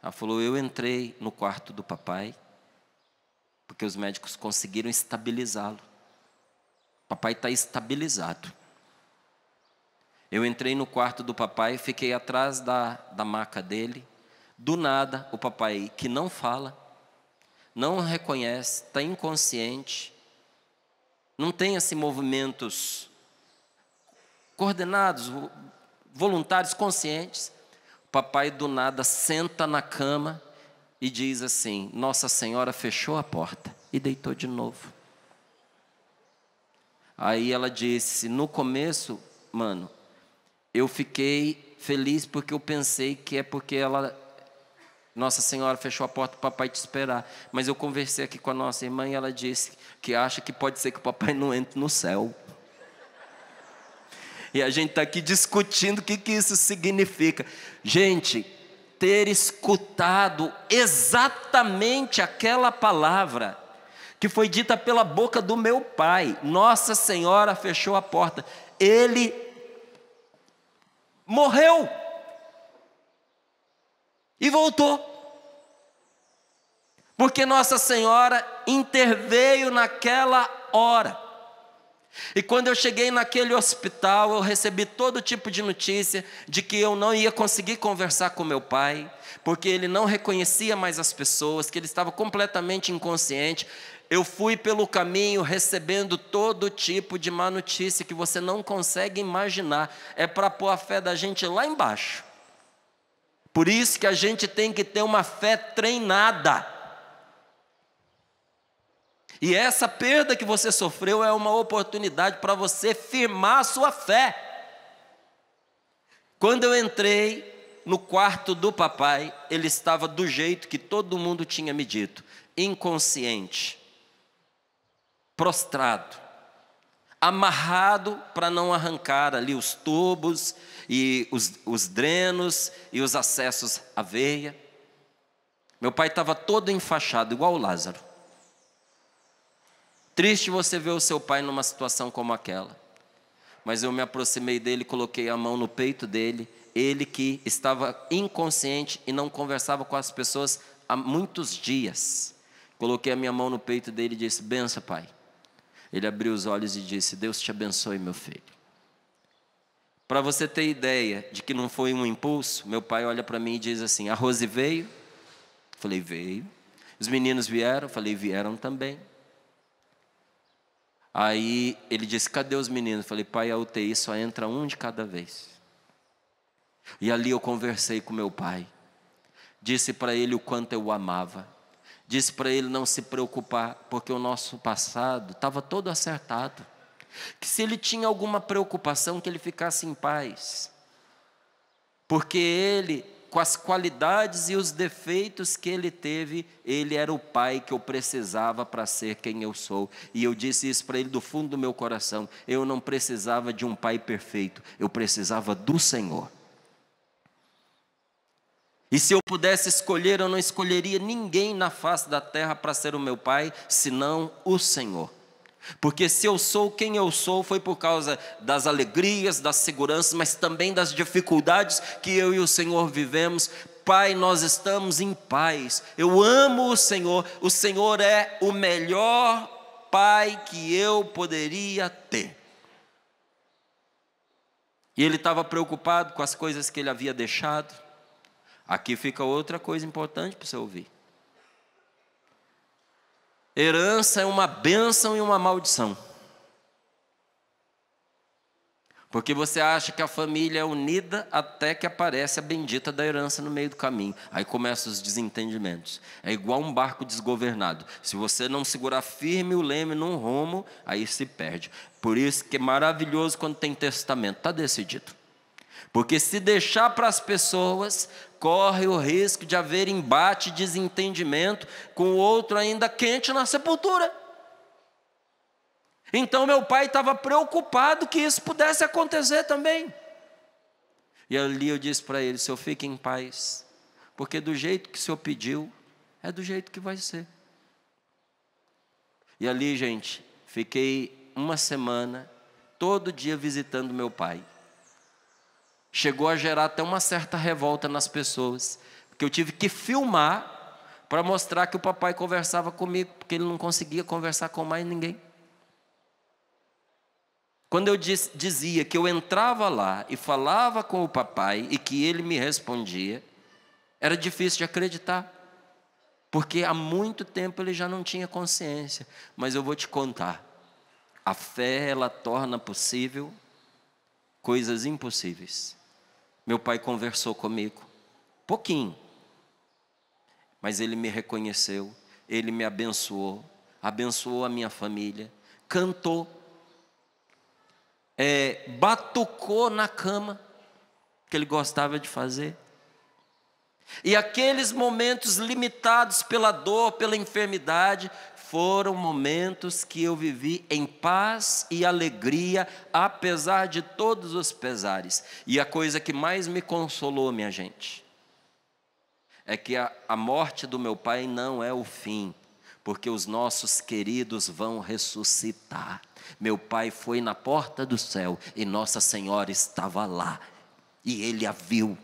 S2: Ela falou, eu entrei no quarto do papai, porque os médicos conseguiram estabilizá-lo. O papai está estabilizado. Eu entrei no quarto do papai, fiquei atrás da maca dele. Do nada, o papai, que não fala, não reconhece, está inconsciente, não tem assim movimentos coordenados, voluntários, conscientes. O papai do nada senta na cama e diz assim, Nossa Senhora fechou a porta e deitou de novo. Aí ela disse, no começo, mano, eu fiquei feliz porque eu pensei que é porque Nossa Senhora fechou a porta para o papai te esperar. Mas eu conversei aqui com a nossa irmã e ela disse que acha que pode ser que o papai não entre no céu. E a gente está aqui discutindo o que isso significa. Gente, ter escutado exatamente aquela palavra que foi dita pela boca do meu pai. Nossa Senhora fechou a porta. Ele morreu e voltou, porque Nossa Senhora interveio naquela hora. E quando eu cheguei naquele hospital, eu recebi todo tipo de notícia de que eu não ia conseguir conversar com meu pai, porque ele não reconhecia mais as pessoas, que ele estava completamente inconsciente. Eu fui pelo caminho recebendo todo tipo de má notícia que você não consegue imaginar. É para pôr a fé da gente lá embaixo. Por isso que a gente tem que ter uma fé treinada. E essa perda que você sofreu é uma oportunidade para você firmar a sua fé. Quando eu entrei no quarto do papai, ele estava do jeito que todo mundo tinha me dito, inconsciente, prostrado, amarrado para não arrancar ali os tubos e os drenos e os acessos à veia. Meu pai estava todo enfaixado, igual o Lázaro. Triste você ver o seu pai numa situação como aquela. Mas eu me aproximei dele, coloquei a mão no peito dele, ele que estava inconsciente e não conversava com as pessoas há muitos dias. Coloquei a minha mão no peito dele e disse, benção, pai. Ele abriu os olhos e disse, Deus te abençoe, meu filho. Para você ter ideia de que não foi um impulso, meu pai olha para mim e diz assim, a Rose veio? Falei, veio. Os meninos vieram? Falei, vieram também. Aí ele disse, cadê os meninos? Falei, pai, a UTI só entra um de cada vez. E ali eu conversei com meu pai. Disse para ele o quanto eu o amava. Disse para ele não se preocupar, porque o nosso passado estava todo acertado. Que se ele tinha alguma preocupação, que ele ficasse em paz. Porque ele, com as qualidades e os defeitos que ele teve, ele era o pai que eu precisava para ser quem eu sou. E eu disse isso para ele do fundo do meu coração. Eu não precisava de um pai perfeito, eu precisava do Senhor. E se eu pudesse escolher, eu não escolheria ninguém na face da terra para ser o meu pai, senão o Senhor. Porque se eu sou quem eu sou, foi por causa das alegrias, das seguranças, mas também das dificuldades que eu e o Senhor vivemos. Pai, nós estamos em paz. Eu amo o Senhor é o melhor pai que eu poderia ter. E ele estava preocupado com as coisas que ele havia deixado. Aqui fica outra coisa importante para você ouvir. Herança é uma bênção e uma maldição. Porque você acha que a família é unida até que aparece a bendita da herança no meio do caminho. Aí começam os desentendimentos. É igual um barco desgovernado. Se você não segurar firme o leme num rumo, aí se perde. Por isso que é maravilhoso quando tem testamento. Está decidido. Porque se deixar para as pessoas, corre o risco de haver embate e desentendimento com o outro ainda quente na sepultura. Então meu pai estava preocupado que isso pudesse acontecer também. E ali eu disse para ele: Senhor, fique em paz, porque do jeito que o Senhor pediu, é do jeito que vai ser. E ali, gente, fiquei uma semana, todo dia visitando meu pai. Chegou a gerar até uma certa revolta nas pessoas, porque eu tive que filmar para mostrar que o papai conversava comigo, porque ele não conseguia conversar com mais ninguém. Quando eu dizia que eu entrava lá e falava com o papai e que ele me respondia, era difícil de acreditar, porque há muito tempo ele já não tinha consciência. Mas eu vou te contar, a fé, ela torna possível coisas impossíveis. Meu pai conversou comigo, pouquinho, mas ele me reconheceu, ele me abençoou, abençoou a minha família, cantou, batucou na cama, que ele gostava de fazer. E aqueles momentos limitados pela dor, pela enfermidade, foram momentos que eu vivi em paz e alegria, apesar de todos os pesares. E a coisa que mais me consolou, minha gente, é que a morte do meu pai não é o fim, porque os nossos queridos vão ressuscitar. Meu pai foi na porta do céu e Nossa Senhora estava lá, e ele a viu.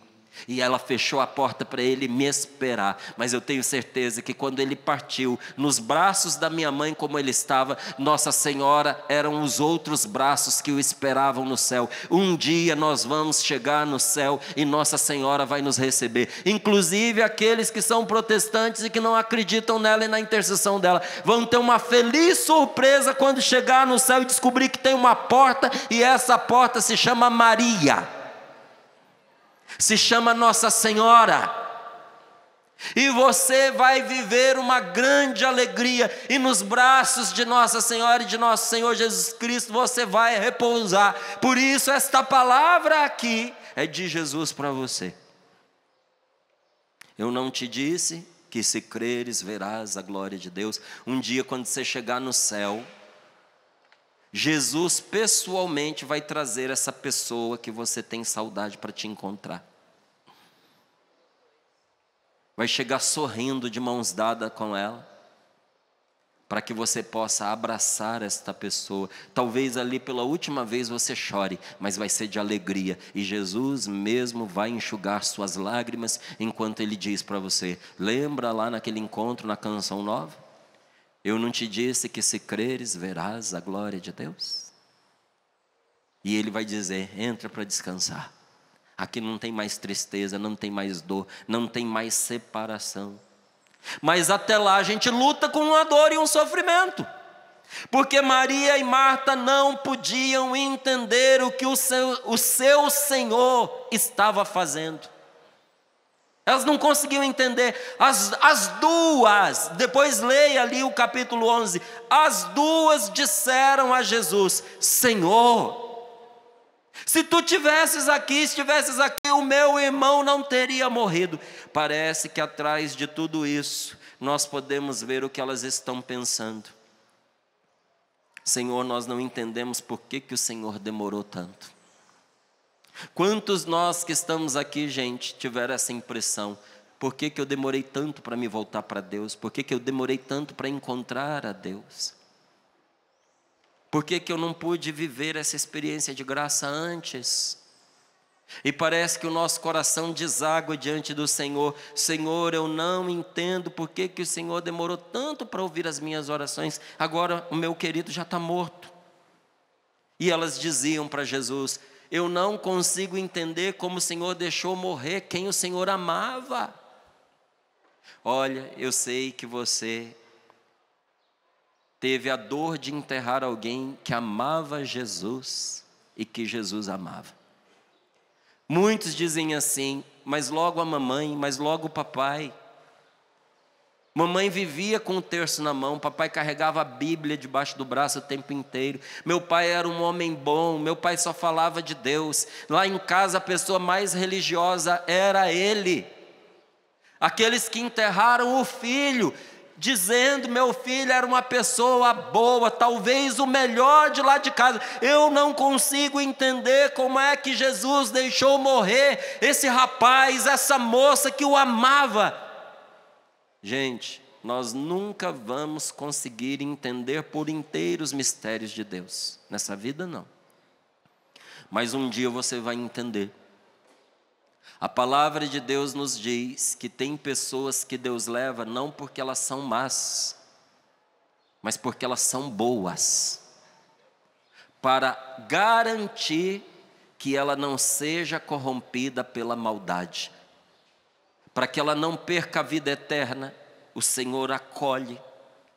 S2: E ela fechou a porta para ele me esperar. Mas eu tenho certeza que quando ele partiu, nos braços da minha mãe como ele estava, Nossa Senhora eram os outros braços que o esperavam no céu. Um dia nós vamos chegar no céu e Nossa Senhora vai nos receber. Inclusive aqueles que são protestantes e que não acreditam nela e na intercessão dela, vão ter uma feliz surpresa quando chegar no céu e descobrir que tem uma porta, e essa porta se chama Maria. Se chama Nossa Senhora. E você vai viver uma grande alegria, e nos braços de Nossa Senhora e de nosso Senhor Jesus Cristo você vai repousar. Por isso esta palavra aqui é de Jesus para você. Eu não te disse que se creres verás a glória de Deus? Um dia quando você chegar no céu, Jesus pessoalmente vai trazer essa pessoa que você tem saudade para te encontrar. Vai chegar sorrindo de mãos dadas com ela, para que você possa abraçar esta pessoa. Talvez ali pela última vez você chore, mas vai ser de alegria. E Jesus mesmo vai enxugar suas lágrimas, enquanto Ele diz para você: lembra lá naquele encontro na Canção Nova? Eu não te disse que se creres verás a glória de Deus? E Ele vai dizer: entra para descansar. Aqui não tem mais tristeza, não tem mais dor, não tem mais separação. Mas até lá a gente luta com uma dor e um sofrimento. Porque Maria e Marta não podiam entender o que o seu Senhor estava fazendo. Elas não conseguiam entender. As duas, depois leia ali o capítulo 11. As duas disseram a Jesus: Senhor, se tu estivesses aqui, o meu irmão não teria morrido. Parece que atrás de tudo isso, nós podemos ver o que elas estão pensando. Senhor, nós não entendemos por que o Senhor demorou tanto. Quantos nós que estamos aqui, gente, tiveram essa impressão? Por que eu demorei tanto para me voltar para Deus? Por que eu demorei tanto para encontrar a Deus? Por que eu não pude viver essa experiência de graça antes? E parece que o nosso coração deságua diante do Senhor. Senhor, eu não entendo por que o Senhor demorou tanto para ouvir as minhas orações. Agora o meu querido já está morto. E elas diziam para Jesus: eu não consigo entender como o Senhor deixou morrer quem o Senhor amava. Olha, eu sei que você teve a dor de enterrar alguém que amava Jesus e que Jesus amava. Muitos dizem assim: mas logo a mamãe, mas logo o papai. Mamãe vivia com o terço na mão, papai carregava a Bíblia debaixo do braço o tempo inteiro. Meu pai era um homem bom, meu pai só falava de Deus. Lá em casa a pessoa mais religiosa era ele. Aqueles que enterraram o filho, dizendo: meu filho era uma pessoa boa, talvez o melhor de lá de casa. Eu não consigo entender como é que Jesus deixou morrer esse rapaz, essa moça que o amava. Gente, nós nunca vamos conseguir entender por inteiro os mistérios de Deus. Nessa vida não. Mas um dia você vai entender. A palavra de Deus nos diz que tem pessoas que Deus leva não porque elas são más, mas porque elas são boas, para garantir que ela não seja corrompida pela maldade, para que ela não perca a vida eterna. O Senhor acolhe,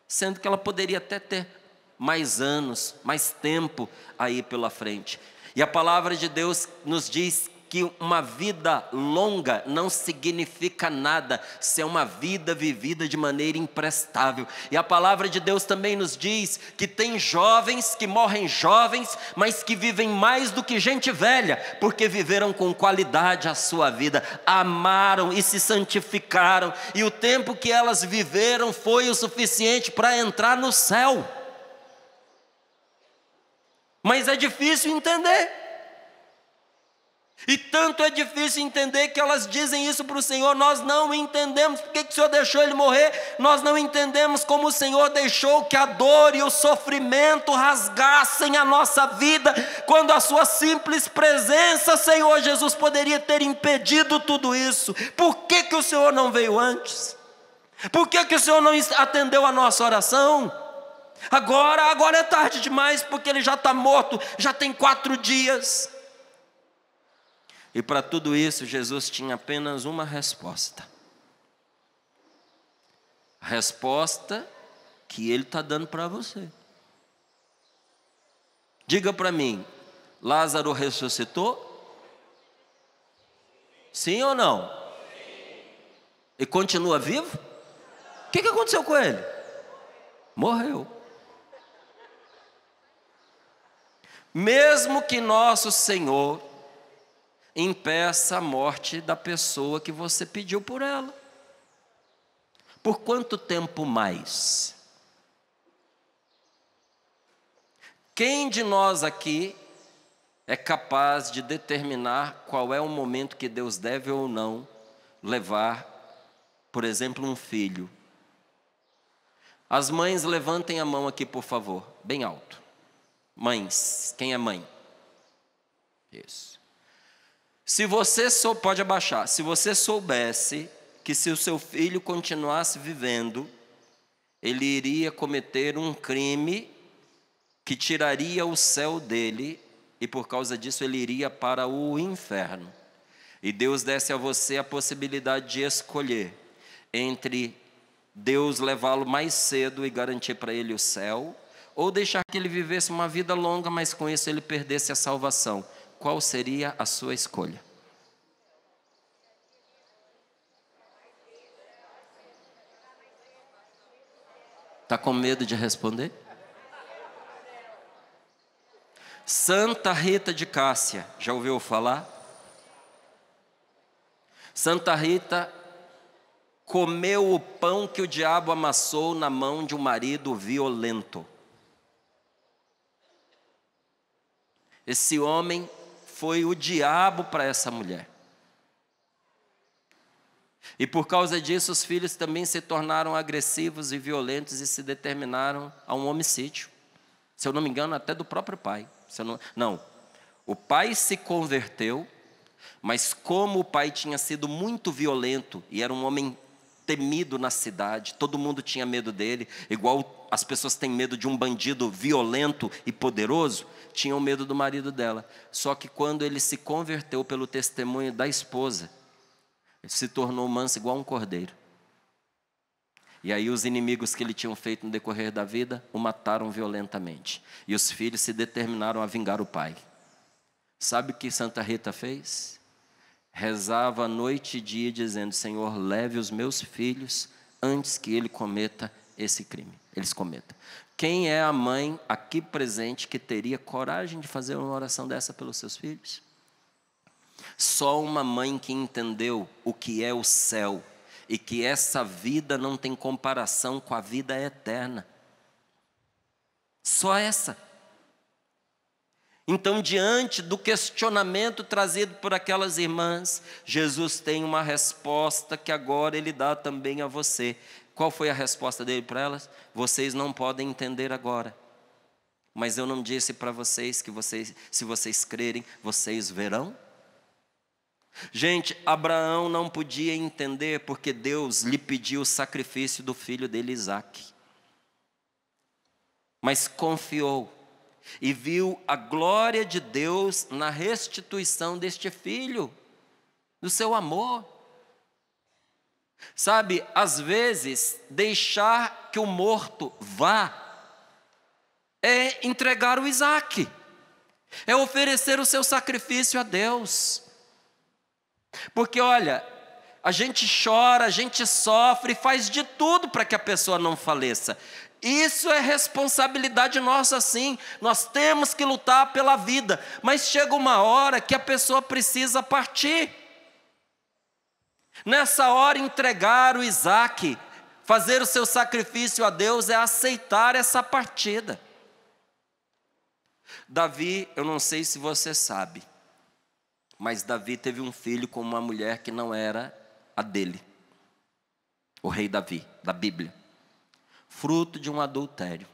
S2: sendo que ela poderia até ter mais anos, mais tempo aí pela frente. E a palavra de Deus nos diz que uma vida longa não significa nada se é uma vida vivida de maneira imprestável. E a palavra de Deus também nos diz que tem jovens que morrem jovens, mas que vivem mais do que gente velha, porque viveram com qualidade a sua vida, amaram e se santificaram, e o tempo que elas viveram foi o suficiente para entrar no céu. Mas é difícil entender. E tanto é difícil entender que elas dizem isso para o Senhor. Nós não entendemos porque que o Senhor deixou ele morrer. Nós não entendemos como o Senhor deixou que a dor e o sofrimento rasgassem a nossa vida, quando a sua simples presença, Senhor Jesus, poderia ter impedido tudo isso. Por que que o Senhor não veio antes? Por que que o Senhor não atendeu a nossa oração? Agora é tarde demais, porque ele já está morto, já tem 4 dias. E para tudo isso, Jesus tinha apenas uma resposta. A resposta que Ele está dando para você. Diga para mim, Lázaro ressuscitou? Sim ou não? E continua vivo? O que aconteceu com ele? Morreu. Mesmo que nosso Senhor impeça a morte da pessoa que você pediu por ela. Por quanto tempo mais? Quem de nós aqui é capaz de determinar qual é o momento que Deus deve ou não levar, por exemplo, um filho? As mães, levantem a mão aqui, por favor, bem alto. Mães, quem é mãe? Isso. Se você pode abaixar, se você soubesse que se o seu filho continuasse vivendo, ele iria cometer um crime que tiraria o céu dele, e por causa disso ele iria para o inferno. E Deus desse a você a possibilidade de escolher entre Deus levá-lo mais cedo e garantir para ele o céu, ou deixar que ele vivesse uma vida longa, mas com isso ele perdesse a salvação. Qual seria a sua escolha? Está com medo de responder? Santa Rita de Cássia, já ouviu falar? Santa Rita comeu o pão que o diabo amassou na mão de um marido violento. Esse homem foi o diabo para essa mulher. E por causa disso, os filhos também se tornaram agressivos e violentos e se determinaram a um homicídio. Se eu não me engano, até do próprio pai. Não, o pai se converteu, mas como o pai tinha sido muito violento e era um homem temido na cidade, todo mundo tinha medo dele, igual as pessoas têm medo de um bandido violento e poderoso, tinham medo do marido dela. Só que quando ele se converteu pelo testemunho da esposa, ele se tornou manso igual um cordeiro. E aí os inimigos que ele tinham feito no decorrer da vida o mataram violentamente. E os filhos se determinaram a vingar o pai. Sabe o que Santa Rita fez? Rezava noite e dia dizendo: Senhor, leve os meus filhos antes que ele cometa esse crime. Eles cometam. Quem é a mãe aqui presente que teria coragem de fazer uma oração dessa pelos seus filhos? Só uma mãe que entendeu o que é o céu e que essa vida não tem comparação com a vida eterna. Só essa. Então, diante do questionamento trazido por aquelas irmãs, Jesus tem uma resposta que agora Ele dá também a você. Qual foi a resposta dele para elas? Vocês não podem entender agora, mas eu não disse para vocês que se vocês crerem, vocês verão? Gente, Abraão não podia entender porque Deus lhe pediu o sacrifício do filho dele, Isaque. Mas confiou e viu a glória de Deus na restituição deste filho, do seu amor. Sabe, às vezes, deixar que o morto vá é entregar o Isaque, é oferecer o seu sacrifício a Deus. Porque olha, a gente chora, a gente sofre, faz de tudo para que a pessoa não faleça. Isso é responsabilidade nossa, sim. Nós temos que lutar pela vida, mas chega uma hora que a pessoa precisa partir. Nessa hora, entregar o Isaque, fazer o seu sacrifício a Deus, é aceitar essa partida. Davi, eu não sei se você sabe, mas Davi teve um filho com uma mulher que não era a dele. O rei Davi, da Bíblia. Fruto de um adultério.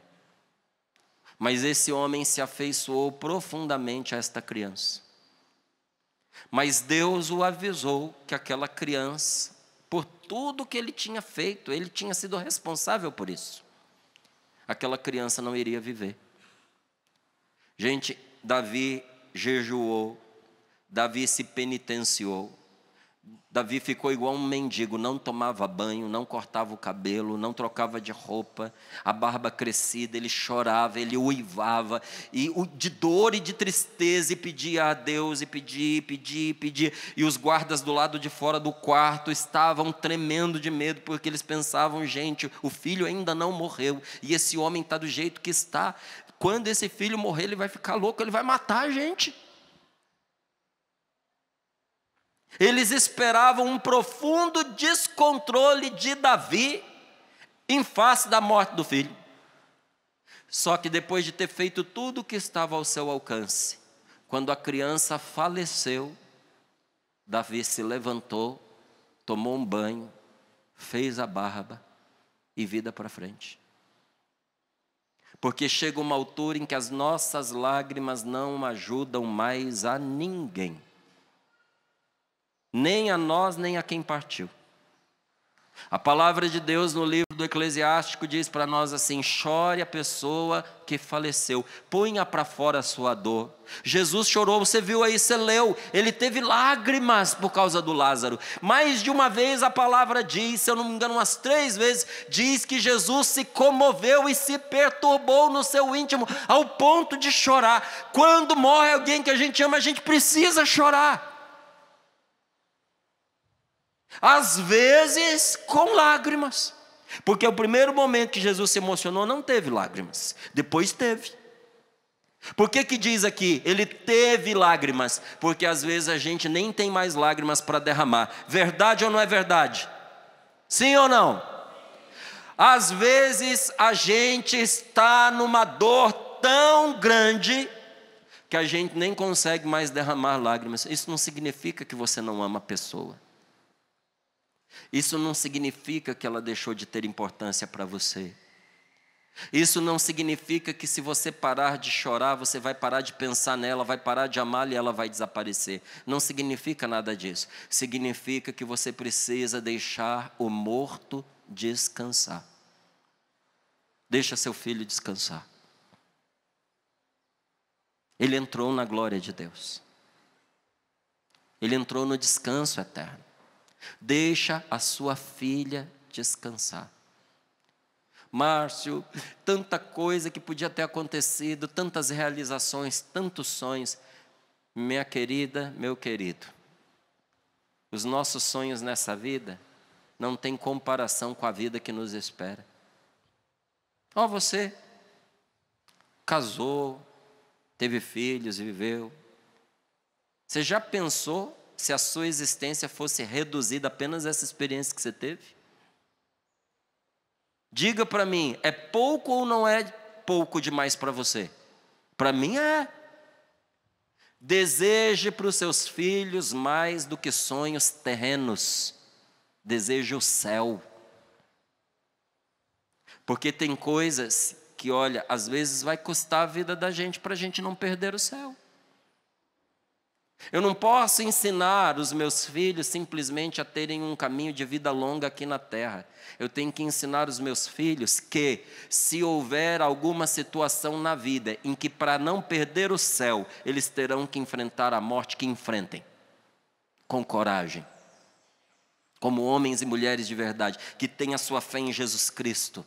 S2: Mas esse homem se afeiçoou profundamente a esta criança. Mas Deus o avisou que aquela criança, por tudo que ele tinha feito, ele tinha sido responsável por isso. Aquela criança não iria viver. Gente, Davi jejuou, Davi se penitenciou, Davi ficou igual um mendigo, não tomava banho, não cortava o cabelo, não trocava de roupa, a barba crescida, ele chorava, ele uivava, e de dor e de tristeza, e pedia a Deus, e pedia, e os guardas do lado de fora do quarto estavam tremendo de medo, porque eles pensavam: gente, o filho ainda não morreu, e esse homem está do jeito que está, quando esse filho morrer ele vai ficar louco, ele vai matar a gente. Eles esperavam um profundo descontrole de Davi em face da morte do filho. Só que depois de ter feito tudo o que estava ao seu alcance, quando a criança faleceu, Davi se levantou, tomou um banho, fez a barba e vida para frente. Porque chega uma altura em que as nossas lágrimas não ajudam mais a ninguém. Nem a nós, nem a quem partiu. A palavra de Deus no livro do Eclesiástico diz para nós assim: chore a pessoa que faleceu, ponha para fora a sua dor. Jesus chorou, você viu aí, você leu, ele teve lágrimas por causa do Lázaro. Mais de uma vez a palavra diz, se eu não me engano umas 3 vezes, diz que Jesus se comoveu e se perturbou no seu íntimo, ao ponto de chorar. Quando morre alguém que a gente ama, a gente precisa chorar. Às vezes com lágrimas, porque o primeiro momento que Jesus se emocionou não teve lágrimas, depois teve. Por que diz aqui, ele teve lágrimas? Porque às vezes a gente nem tem mais lágrimas para derramar. Verdade ou não é verdade? Sim ou não? Às vezes a gente está numa dor tão grande que a gente nem consegue mais derramar lágrimas. Isso não significa que você não ama a pessoa. Isso não significa que ela deixou de ter importância para você. Isso não significa que se você parar de chorar, você vai parar de pensar nela, vai parar de amá-la e ela vai desaparecer. Não significa nada disso. Significa que você precisa deixar o morto descansar. Deixa seu filho descansar. Ele entrou na glória de Deus. Ele entrou no descanso eterno. Deixa a sua filha descansar. Márcio, tanta coisa que podia ter acontecido, tantas realizações, tantos sonhos. Minha querida, meu querido, os nossos sonhos nessa vida não tem comparação com a vida que nos espera. Ó, você casou, teve filhos, viveu. Você já pensou se a sua existência fosse reduzida apenas a essa experiência que você teve? Diga para mim, é pouco ou não é pouco demais para você? Para mim é. Deseje para os seus filhos mais do que sonhos terrenos. Deseje o céu. Porque tem coisas que, olha, às vezes vai custar a vida da gente para a gente não perder o céu. Eu não posso ensinar os meus filhos simplesmente a terem um caminho de vida longa aqui na terra. Eu tenho que ensinar os meus filhos que, se houver alguma situação na vida em que, para não perder o céu, eles terão que enfrentar a morte, que enfrentem com coragem, como homens e mulheres de verdade, que têm a sua fé em Jesus Cristo,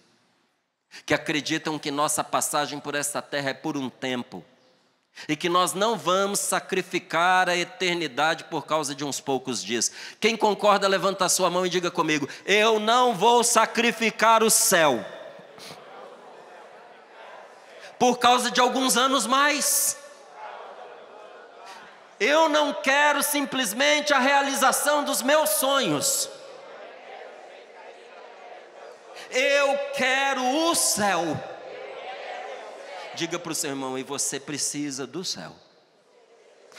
S2: que acreditam que nossa passagem por esta terra é por um tempo, e que nós não vamos sacrificar a eternidade por causa de uns poucos dias. Quem concorda, levanta a sua mão e diga comigo: eu não vou sacrificar o céu por causa de alguns anos mais. Eu não quero simplesmente a realização dos meus sonhos. Eu quero o céu. Diga para o seu irmão: e você precisa do céu.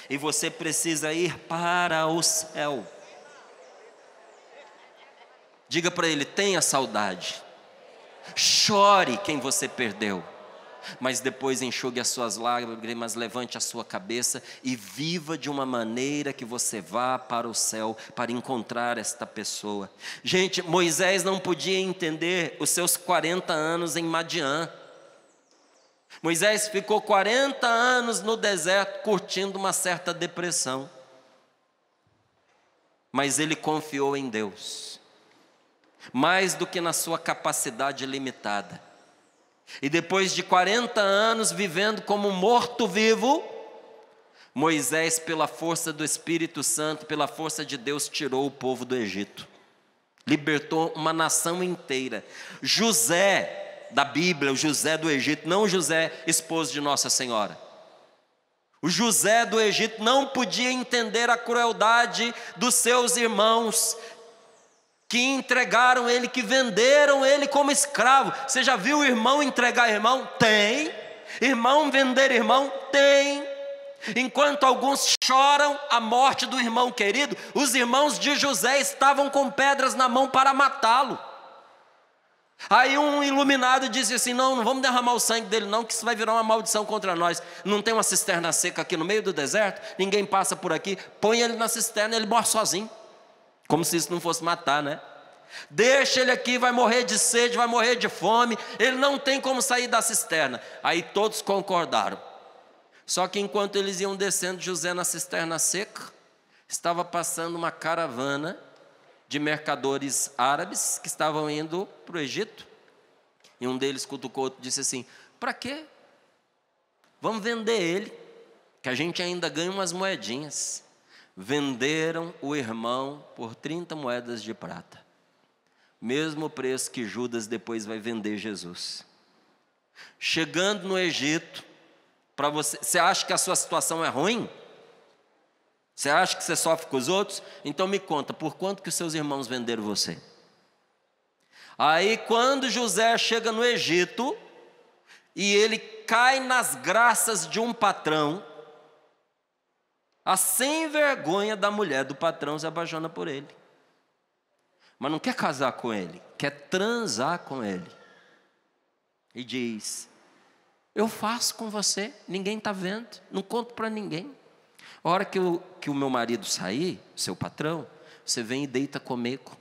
S2: E você precisa ir para o céu. Diga para ele: tenha saudade. Chore quem você perdeu. Mas depois enxugue as suas lágrimas, levante a sua cabeça e viva de uma maneira que você vá para o céu, para encontrar esta pessoa. Gente, Moisés não podia entender os seus 40 anos em Madiã. Moisés ficou 40 anos no deserto curtindo uma certa depressão. Mas ele confiou em Deus, mais do que na sua capacidade limitada. E depois de 40 anos vivendo como morto-vivo, Moisés, pela força do Espírito Santo, pela força de Deus, tirou o povo do Egito. Libertou uma nação inteira. José da Bíblia, o José do Egito, não o José, esposo de Nossa Senhora. O José do Egito não podia entender a crueldade dos seus irmãos, que entregaram ele, que venderam ele como escravo. Você já viu irmão entregar irmão? Tem. Irmão vender irmão? Tem. Enquanto alguns choram a morte do irmão querido, os irmãos de José estavam com pedras na mão para matá-lo. Aí um iluminado disse assim: não vamos derramar o sangue dele não, que isso vai virar uma maldição contra nós. Não tem uma cisterna seca aqui no meio do deserto? Ninguém passa por aqui. Põe ele na cisterna e ele morre sozinho. Como se isso não fosse matar, né? Deixa ele aqui, vai morrer de sede, vai morrer de fome, ele não tem como sair da cisterna. Aí todos concordaram. Só que enquanto eles iam descendo José na cisterna seca, estava passando uma caravana de mercadores árabes que estavam indo para o Egito. E um deles cutucou o outro e disse assim: para quê? Vamos vender ele, que a gente ainda ganha umas moedinhas. Venderam o irmão por 30 moedas de prata. Mesmo preço que Judas depois vai vender Jesus. Chegando no Egito, para você acha que a sua situação é ruim? Você acha que você sofre com os outros? Então me conta, por quanto que os seus irmãos venderam você? Aí quando José chega no Egito, e ele cai nas graças de um patrão, a sem vergonha da mulher do patrão se apaixona por ele. Mas não quer casar com ele, quer transar com ele. E diz: eu faço com você, ninguém está vendo, não conto para ninguém. A hora que o meu marido sair, seu patrão, você vem e deita comigo.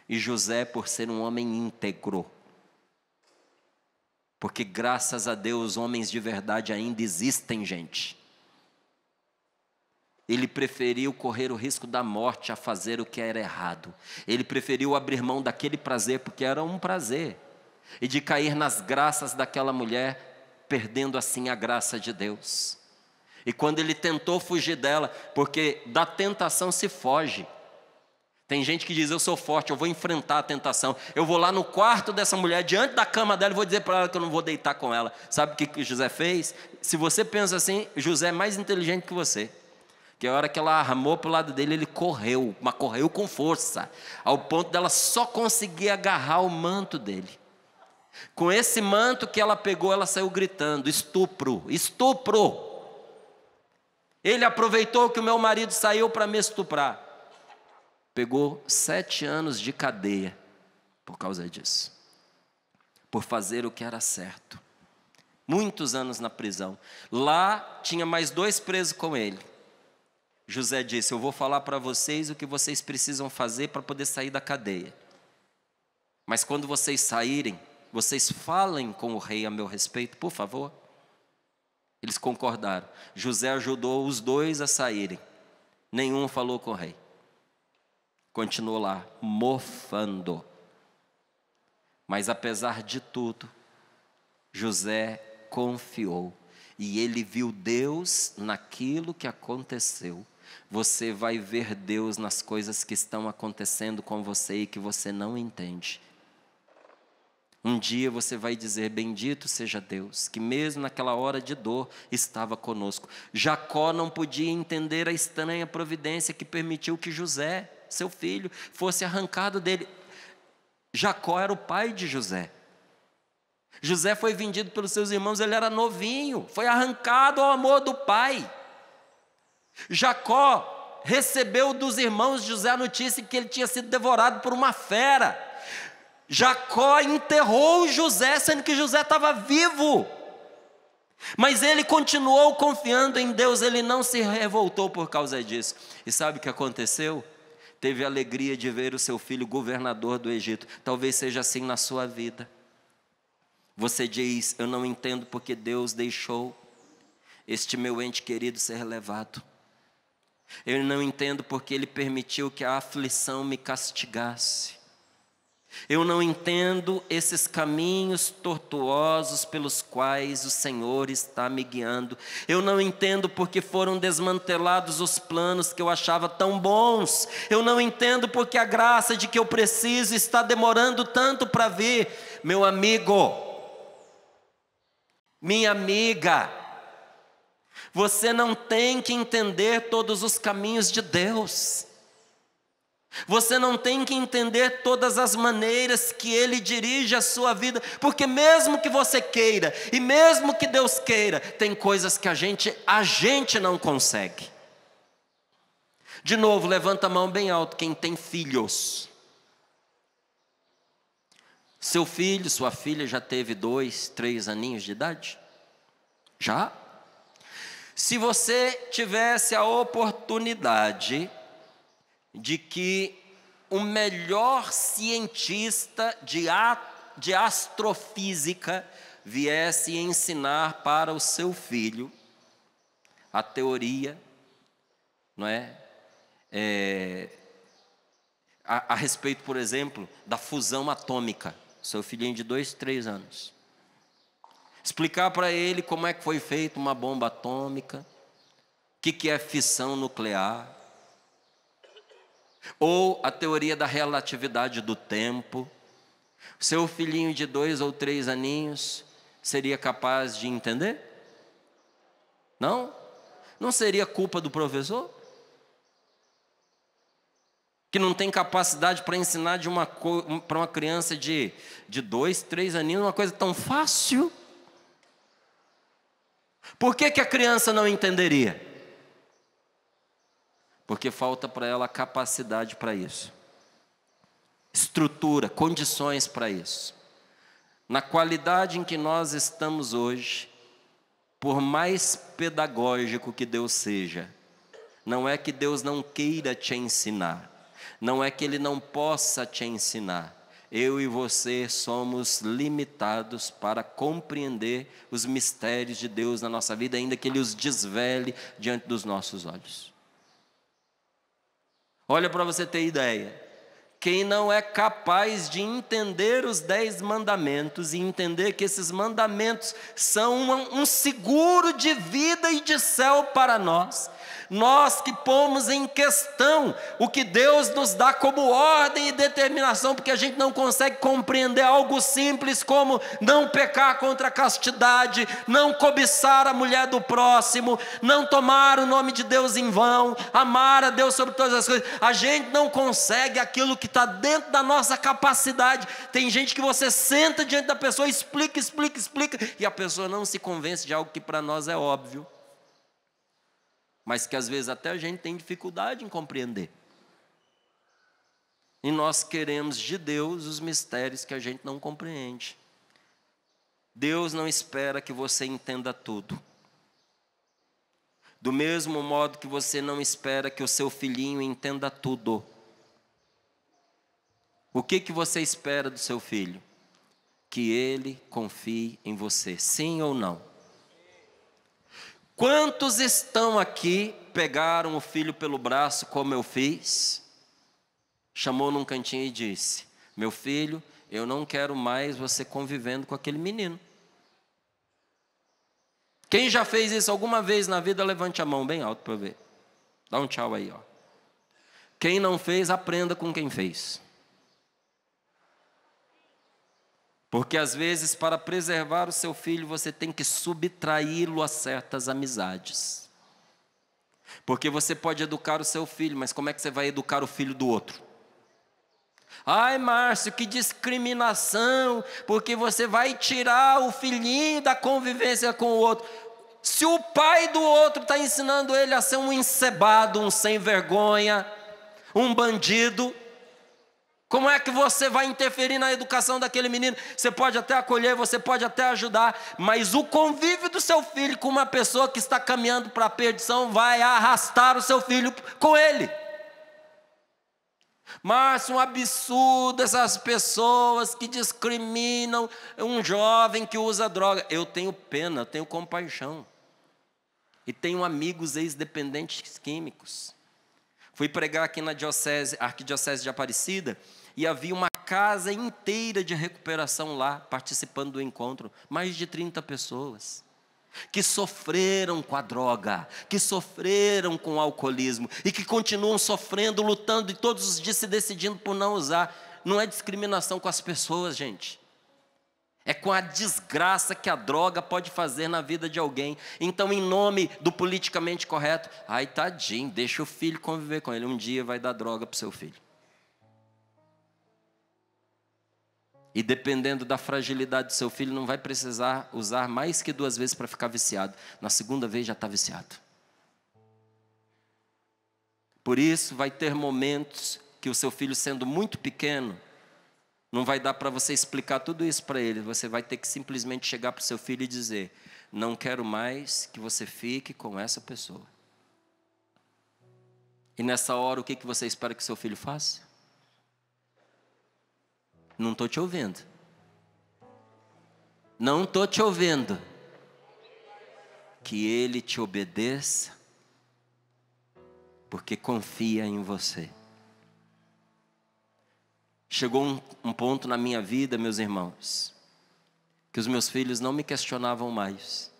S2: E José, por ser um homem íntegro, porque graças a Deus homens de verdade ainda existem, gente. Ele preferiu correr o risco da morte a fazer o que era errado. Ele preferiu abrir mão daquele prazer, porque era um prazer, e de cair nas graças daquela mulher, perdendo assim a graça de Deus. E quando ele tentou fugir dela, porque da tentação se foge. Tem gente que diz: eu sou forte, eu vou enfrentar a tentação. Eu vou lá no quarto dessa mulher, diante da cama dela, e vou dizer para ela que eu não vou deitar com ela. Sabe o que José fez? Se você pensa assim, José é mais inteligente que você. Que a hora que ela armou para o lado dele, ele correu, mas correu com força, ao ponto dela só conseguir agarrar o manto dele. Com esse manto que ela pegou, ela saiu gritando: estupro, estupro. Ele aproveitou que o meu marido saiu para me estuprar. Pegou 7 anos de cadeia por causa disso. Por fazer o que era certo. Muitos anos na prisão. Lá tinha mais 2 presos com ele. José disse: eu vou falar para vocês o que vocês precisam fazer para poder sair da cadeia. Mas quando vocês saírem, vocês falem com o rei a meu respeito, por favor. Eles concordaram. José ajudou os 2 a saírem. Nenhum falou com o rei. Continuou lá, mofando. Mas apesar de tudo, José confiou. E ele viu Deus naquilo que aconteceu. Você vai ver Deus nas coisas que estão acontecendo com você e que você não entende. Um dia você vai dizer: bendito seja Deus, que mesmo naquela hora de dor estava conosco. Jacó não podia entender a estranha providência que permitiu que José, seu filho, fosse arrancado dele. Jacó era o pai de José. José foi vendido pelos seus irmãos, ele era novinho, foi arrancado ao amor do pai. Jacó recebeu dos irmãos de José a notícia que ele tinha sido devorado por uma fera. Jacó enterrou José, sendo que José estava vivo. Mas ele continuou confiando em Deus, ele não se revoltou por causa disso. E sabe o que aconteceu? Teve a alegria de ver o seu filho governador do Egito. Talvez seja assim na sua vida. Você diz: eu não entendo porque Deus deixou este meu ente querido ser levado. Eu não entendo porque Ele permitiu que a aflição me castigasse. Eu não entendo esses caminhos tortuosos pelos quais o Senhor está me guiando. Eu não entendo porque foram desmantelados os planos que eu achava tão bons. Eu não entendo porque a graça de que eu preciso está demorando tanto para vir. Meu amigo, minha amiga, você não tem que entender todos os caminhos de Deus. Você não tem que entender todas as maneiras que Ele dirige a sua vida, porque mesmo que você queira, e mesmo que Deus queira, tem coisas que a gente não consegue. De novo, levanta a mão bem alto quem tem filhos. Seu filho, sua filha já teve 2, 3 aninhos de idade? Já? Se você tivesse a oportunidade de que o melhor cientista de astrofísica viesse ensinar para o seu filho a teoria, não é? A respeito, por exemplo, da fusão atômica, seu filhinho de 2, 3 anos. Explicar para ele como é que foi feita uma bomba atômica, o que é fissão nuclear, ou a teoria da relatividade do tempo. Seu filhinho de 2 ou 3 aninhos seria capaz de entender? Não? Não seria culpa do professor? Que não tem capacidade para ensinar para uma criança de 2, 3 aninhos uma coisa tão fácil? Por que a criança não entenderia? Porque falta para ela capacidade para isso, estrutura, condições para isso. Na qualidade em que nós estamos hoje, por mais pedagógico que Deus seja, não é que Deus não queira te ensinar, não é que Ele não possa te ensinar. Eu e você somos limitados para compreender os mistérios de Deus na nossa vida, ainda que Ele os desvele diante dos nossos olhos. Olha, para você ter ideia, quem não é capaz de entender os 10 mandamentos e entender que esses mandamentos são um seguro de vida e de céu para nós, nós que pomos em questão o que Deus nos dá como ordem e determinação, porque a gente não consegue compreender algo simples como não pecar contra a castidade, não cobiçar a mulher do próximo, não tomar o nome de Deus em vão, amar a Deus sobre todas as coisas. A gente não consegue aquilo que está dentro da nossa capacidade. Tem gente que você senta diante da pessoa, explica, e a pessoa não se convence de algo que para nós é óbvio, mas que às vezes até a gente tem dificuldade em compreender. E nós queremos de Deus os mistérios que a gente não compreende. Deus não espera que você entenda tudo. Do mesmo modo que você não espera que o seu filhinho entenda tudo. O que você espera do seu filho? Que ele confie em você, sim ou não? Quantos estão aqui, pegaram o filho pelo braço como eu fiz, chamou num cantinho e disse: meu filho, eu não quero mais você convivendo com aquele menino. Quem já fez isso alguma vez na vida, levante a mão bem alto para eu ver. Dá um tchau aí, ó. Quem não fez, aprenda com quem fez. Porque às vezes, para preservar o seu filho, você tem que subtraí-lo a certas amizades. Porque você pode educar o seu filho, mas como é que você vai educar o filho do outro? Ai, Márcio, que discriminação, porque você vai tirar o filhinho da convivência com o outro. Se o pai do outro está ensinando ele a ser um encebado, um sem vergonha, um bandido, como é que você vai interferir na educação daquele menino? Você pode até acolher, você pode até ajudar, mas o convívio do seu filho com uma pessoa que está caminhando para a perdição vai arrastar o seu filho com ele. Mas um absurdo essas pessoas que discriminam um jovem que usa droga. Eu tenho pena, eu tenho compaixão. E tenho amigos ex-dependentes químicos. Fui pregar aqui na Arquidiocese de Aparecida, e havia uma casa inteira de recuperação lá, participando do encontro. Mais de 30 pessoas. Que sofreram com a droga, que sofreram com o alcoolismo, e que continuam sofrendo, lutando, e todos os dias se decidindo por não usar. Não é discriminação com as pessoas, gente. É com a desgraça que a droga pode fazer na vida de alguém. Então, em nome do politicamente correto, ai, tadinho, deixa o filho conviver com ele. Um dia vai dar droga para o seu filho. E dependendo da fragilidade do seu filho, não vai precisar usar mais que 2 vezes para ficar viciado. Na segunda vez já está viciado. Por isso, vai ter momentos que o seu filho, sendo muito pequeno, não vai dar para você explicar tudo isso para ele. Você vai ter que simplesmente chegar para o seu filho e dizer: não quero mais que você fique com essa pessoa. E nessa hora, o que você espera que seu filho faça? Não estou te ouvindo. Não estou te ouvindo. Que ele te obedeça, porque confia em você. Chegou um ponto na minha vida, meus irmãos, que os meus filhos não me questionavam mais.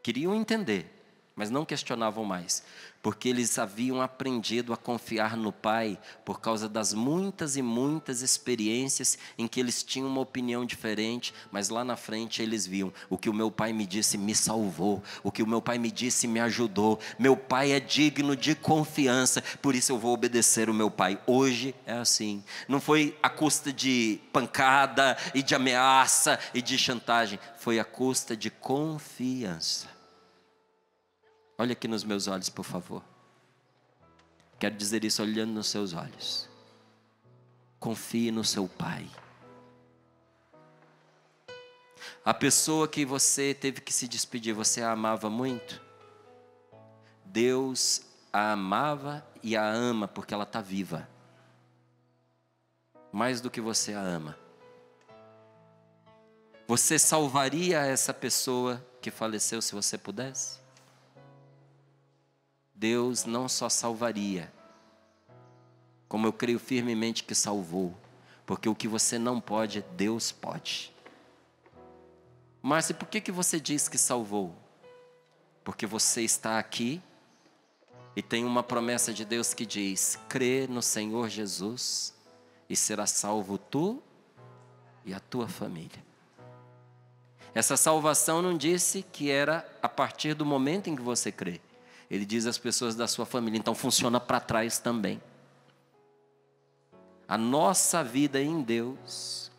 S2: Queriam entender, mas não questionavam mais, porque eles haviam aprendido a confiar no Pai por causa das muitas e muitas experiências em que eles tinham uma opinião diferente, mas lá na frente eles viam: o que o meu pai me disse me salvou, o que o meu pai me disse me ajudou, meu pai é digno de confiança, por isso eu vou obedecer o meu pai. Hoje é assim, não foi à custa de pancada e de ameaça e de chantagem, foi à custa de confiança. Olha aqui nos meus olhos, por favor. Quero dizer isso olhando nos seus olhos. Confie no seu Pai. A pessoa que você teve que se despedir, você a amava muito? Deus a amava e a ama porque ela está viva. Mais do que você a ama. Você salvaria essa pessoa que faleceu se você pudesse? Deus não só salvaria, como eu creio firmemente que salvou, porque o que você não pode, Deus pode. Márcia, por que você diz que salvou? Porque você está aqui e tem uma promessa de Deus que diz: crê no Senhor Jesus e será salvo tu e a tua família. Essa salvação não disse que era a partir do momento em que você crê. Ele diz às pessoas da sua família, então funciona para trás também. A nossa vida em Deus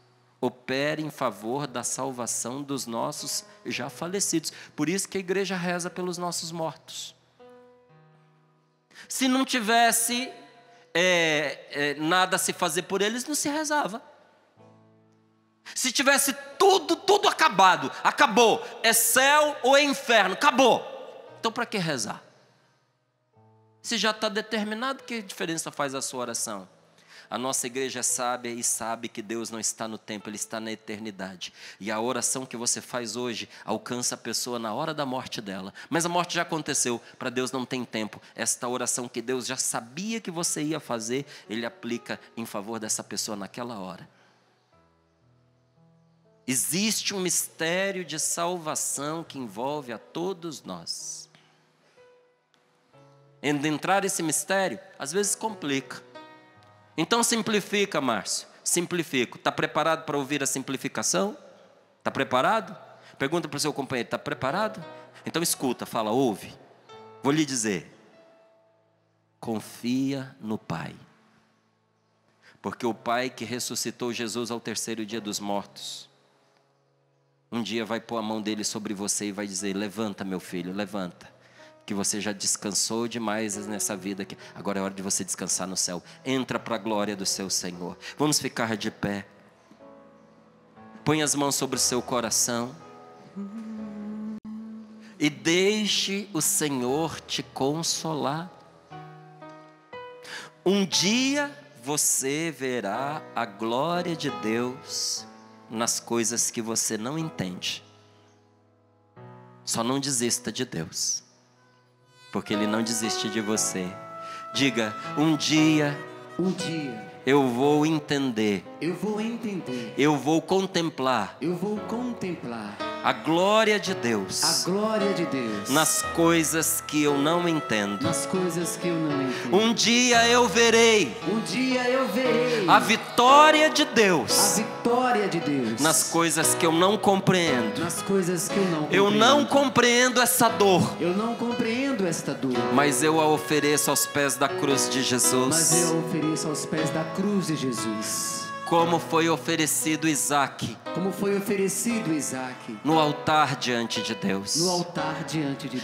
S2: opera em favor da salvação dos nossos já falecidos. Por isso que a igreja reza pelos nossos mortos. Se não tivesse nada a se fazer por eles, não se rezava. Se tivesse tudo acabado, acabou, é céu ou é inferno, acabou. Então para que rezar? Se já está determinado, que diferença faz a sua oração? A nossa igreja é sábia e sabe que Deus não está no tempo, Ele está na eternidade. E a oração que você faz hoje alcança a pessoa na hora da morte dela. Mas a morte já aconteceu, para Deus não tem tempo. Esta oração que Deus já sabia que você ia fazer, Ele aplica em favor dessa pessoa naquela hora. Existe um mistério de salvação que envolve a todos nós. Entrar esse mistério, às vezes complica. Então simplifica, Márcio. Simplifico. Está preparado para ouvir a simplificação? Está preparado? Pergunta para o seu companheiro, está preparado? Então escuta, fala, ouve. Vou lhe dizer. Confia no Pai. Porque o Pai que ressuscitou Jesus ao terceiro dia dos mortos, um dia vai pôr a mão dele sobre você e vai dizer: levanta, meu filho, levanta. Que você já descansou demais nessa vida aqui. Agora é hora de você descansar no céu. Entra para a glória do seu Senhor. Vamos ficar de pé. Põe as mãos sobre o seu coração. E deixe o Senhor te consolar. Um dia você verá a glória de Deus nas coisas que você não entende. Só não desista de Deus, porque Ele não desiste de você. Diga, um dia eu vou entender. Eu vou contemplar. A glória de Deus. Nas coisas que eu não entendo. Um dia eu verei. A vitória de Deus. Nas coisas que eu não compreendo. Eu não compreendo essa dor. Mas eu a ofereço aos pés da cruz de Jesus. Como foi oferecido Isaac. No altar diante de Deus.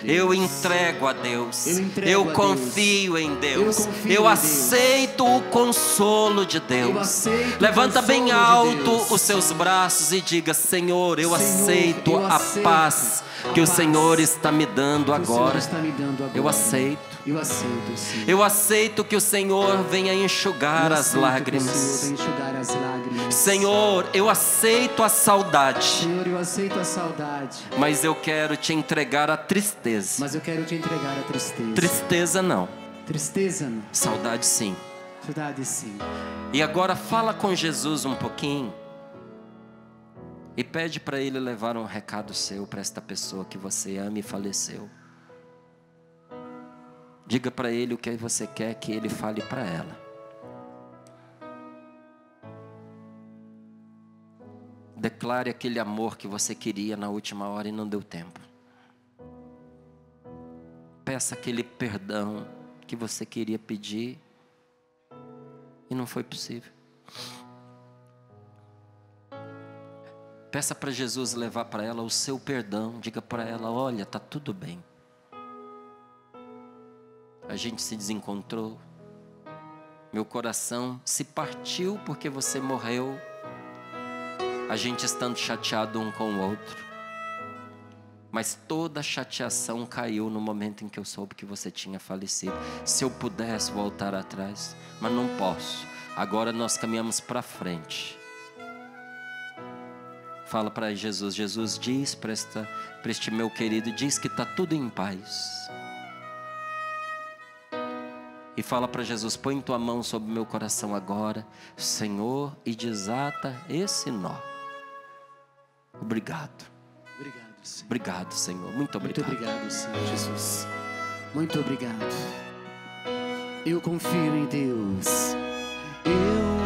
S2: Eu entrego a Deus. Eu confio em Deus. Eu aceito o consolo de Deus. Levanta bem alto os seus braços e diga: Senhor, eu aceito a paz que o Senhor está me dando agora. Eu aceito.
S3: Eu aceito, Senhor.
S2: Eu aceito que o Senhor venha enxugar
S3: Eu
S2: as
S3: aceito que o
S2: lágrimas.
S3: Senhor venha enxugar as lágrimas.
S2: Senhor, eu aceito a saudade,
S3: Senhor, eu aceito a saudade,
S2: mas eu quero te entregar a tristeza.
S3: mas eu quero te entregar a tristeza.
S2: Tristeza não,
S3: Tristeza não,
S2: saudade sim.
S3: saudade sim.
S2: E agora fala com Jesus um pouquinho e pede para Ele levar um recado seu para esta pessoa que você ama e faleceu. Diga para Ele o que você quer que Ele fale para ela. Declare aquele amor que você queria na última hora e não deu tempo. Peça aquele perdão que você queria pedir e não foi possível. Peça para Jesus levar para ela o seu perdão. Diga para ela: olha, está tudo bem. A gente se desencontrou. Meu coração se partiu porque você morreu. A gente estando chateado um com o outro. Mas toda a chateação caiu no momento em que eu soube que você tinha falecido. Se eu pudesse voltar atrás, mas não posso. Agora nós caminhamos para frente. Fala para Jesus: Jesus, diz para este meu querido, diz que está tudo em paz. E fala para Jesus: põe tua mão sobre meu coração agora, Senhor, e desata esse nó. Obrigado.
S3: Obrigado, Senhor.
S2: Obrigado, Senhor. Muito obrigado.
S3: Muito obrigado, Senhor Jesus. Muito obrigado. Eu confio em Deus. Eu